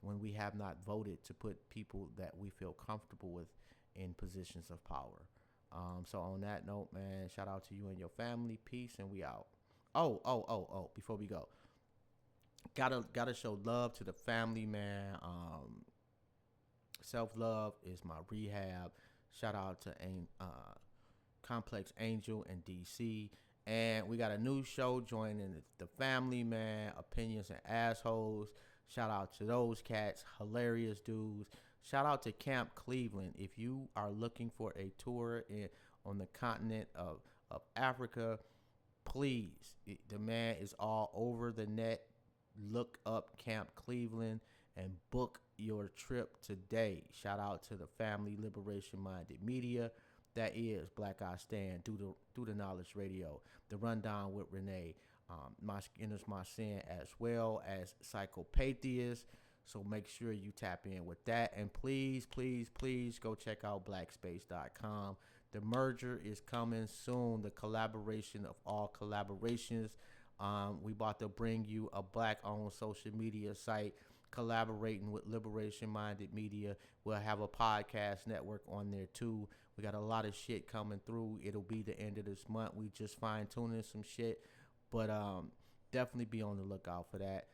when we have not voted to put people that we feel comfortable with in positions of power. So on that note, man, shout out to you and your family. Peace, and we out. Oh, before we go. Gotta show love to the family, man. Self-love is my rehab. Shout out to Complex Angel in DC. And we got a new show joining the family, man. Opinions and Assholes. Shout out to those cats. Hilarious dudes. Shout out to Camp Cleveland. If you are looking for a tour on the continent of Africa, please. The man is all over the net. Look up Camp Cleveland and book your trip today. Shout out to the family Liberation Minded Media. That is Black Eye Stand, through the Knowledge Radio, the Rundown with Renee, My Skin is My Sin, as well as Psychopatheist. So make sure you tap in with that. And please, please, please go check out blackspace.com. The merger is coming soon. The collaboration of all collaborations. We about to bring you a black-owned social media site collaborating with Liberation Minded Media. We'll have a podcast network on there too. We got a lot of shit coming through. It'll be the end of this month. We just fine tuning some shit, but definitely be on the lookout for that.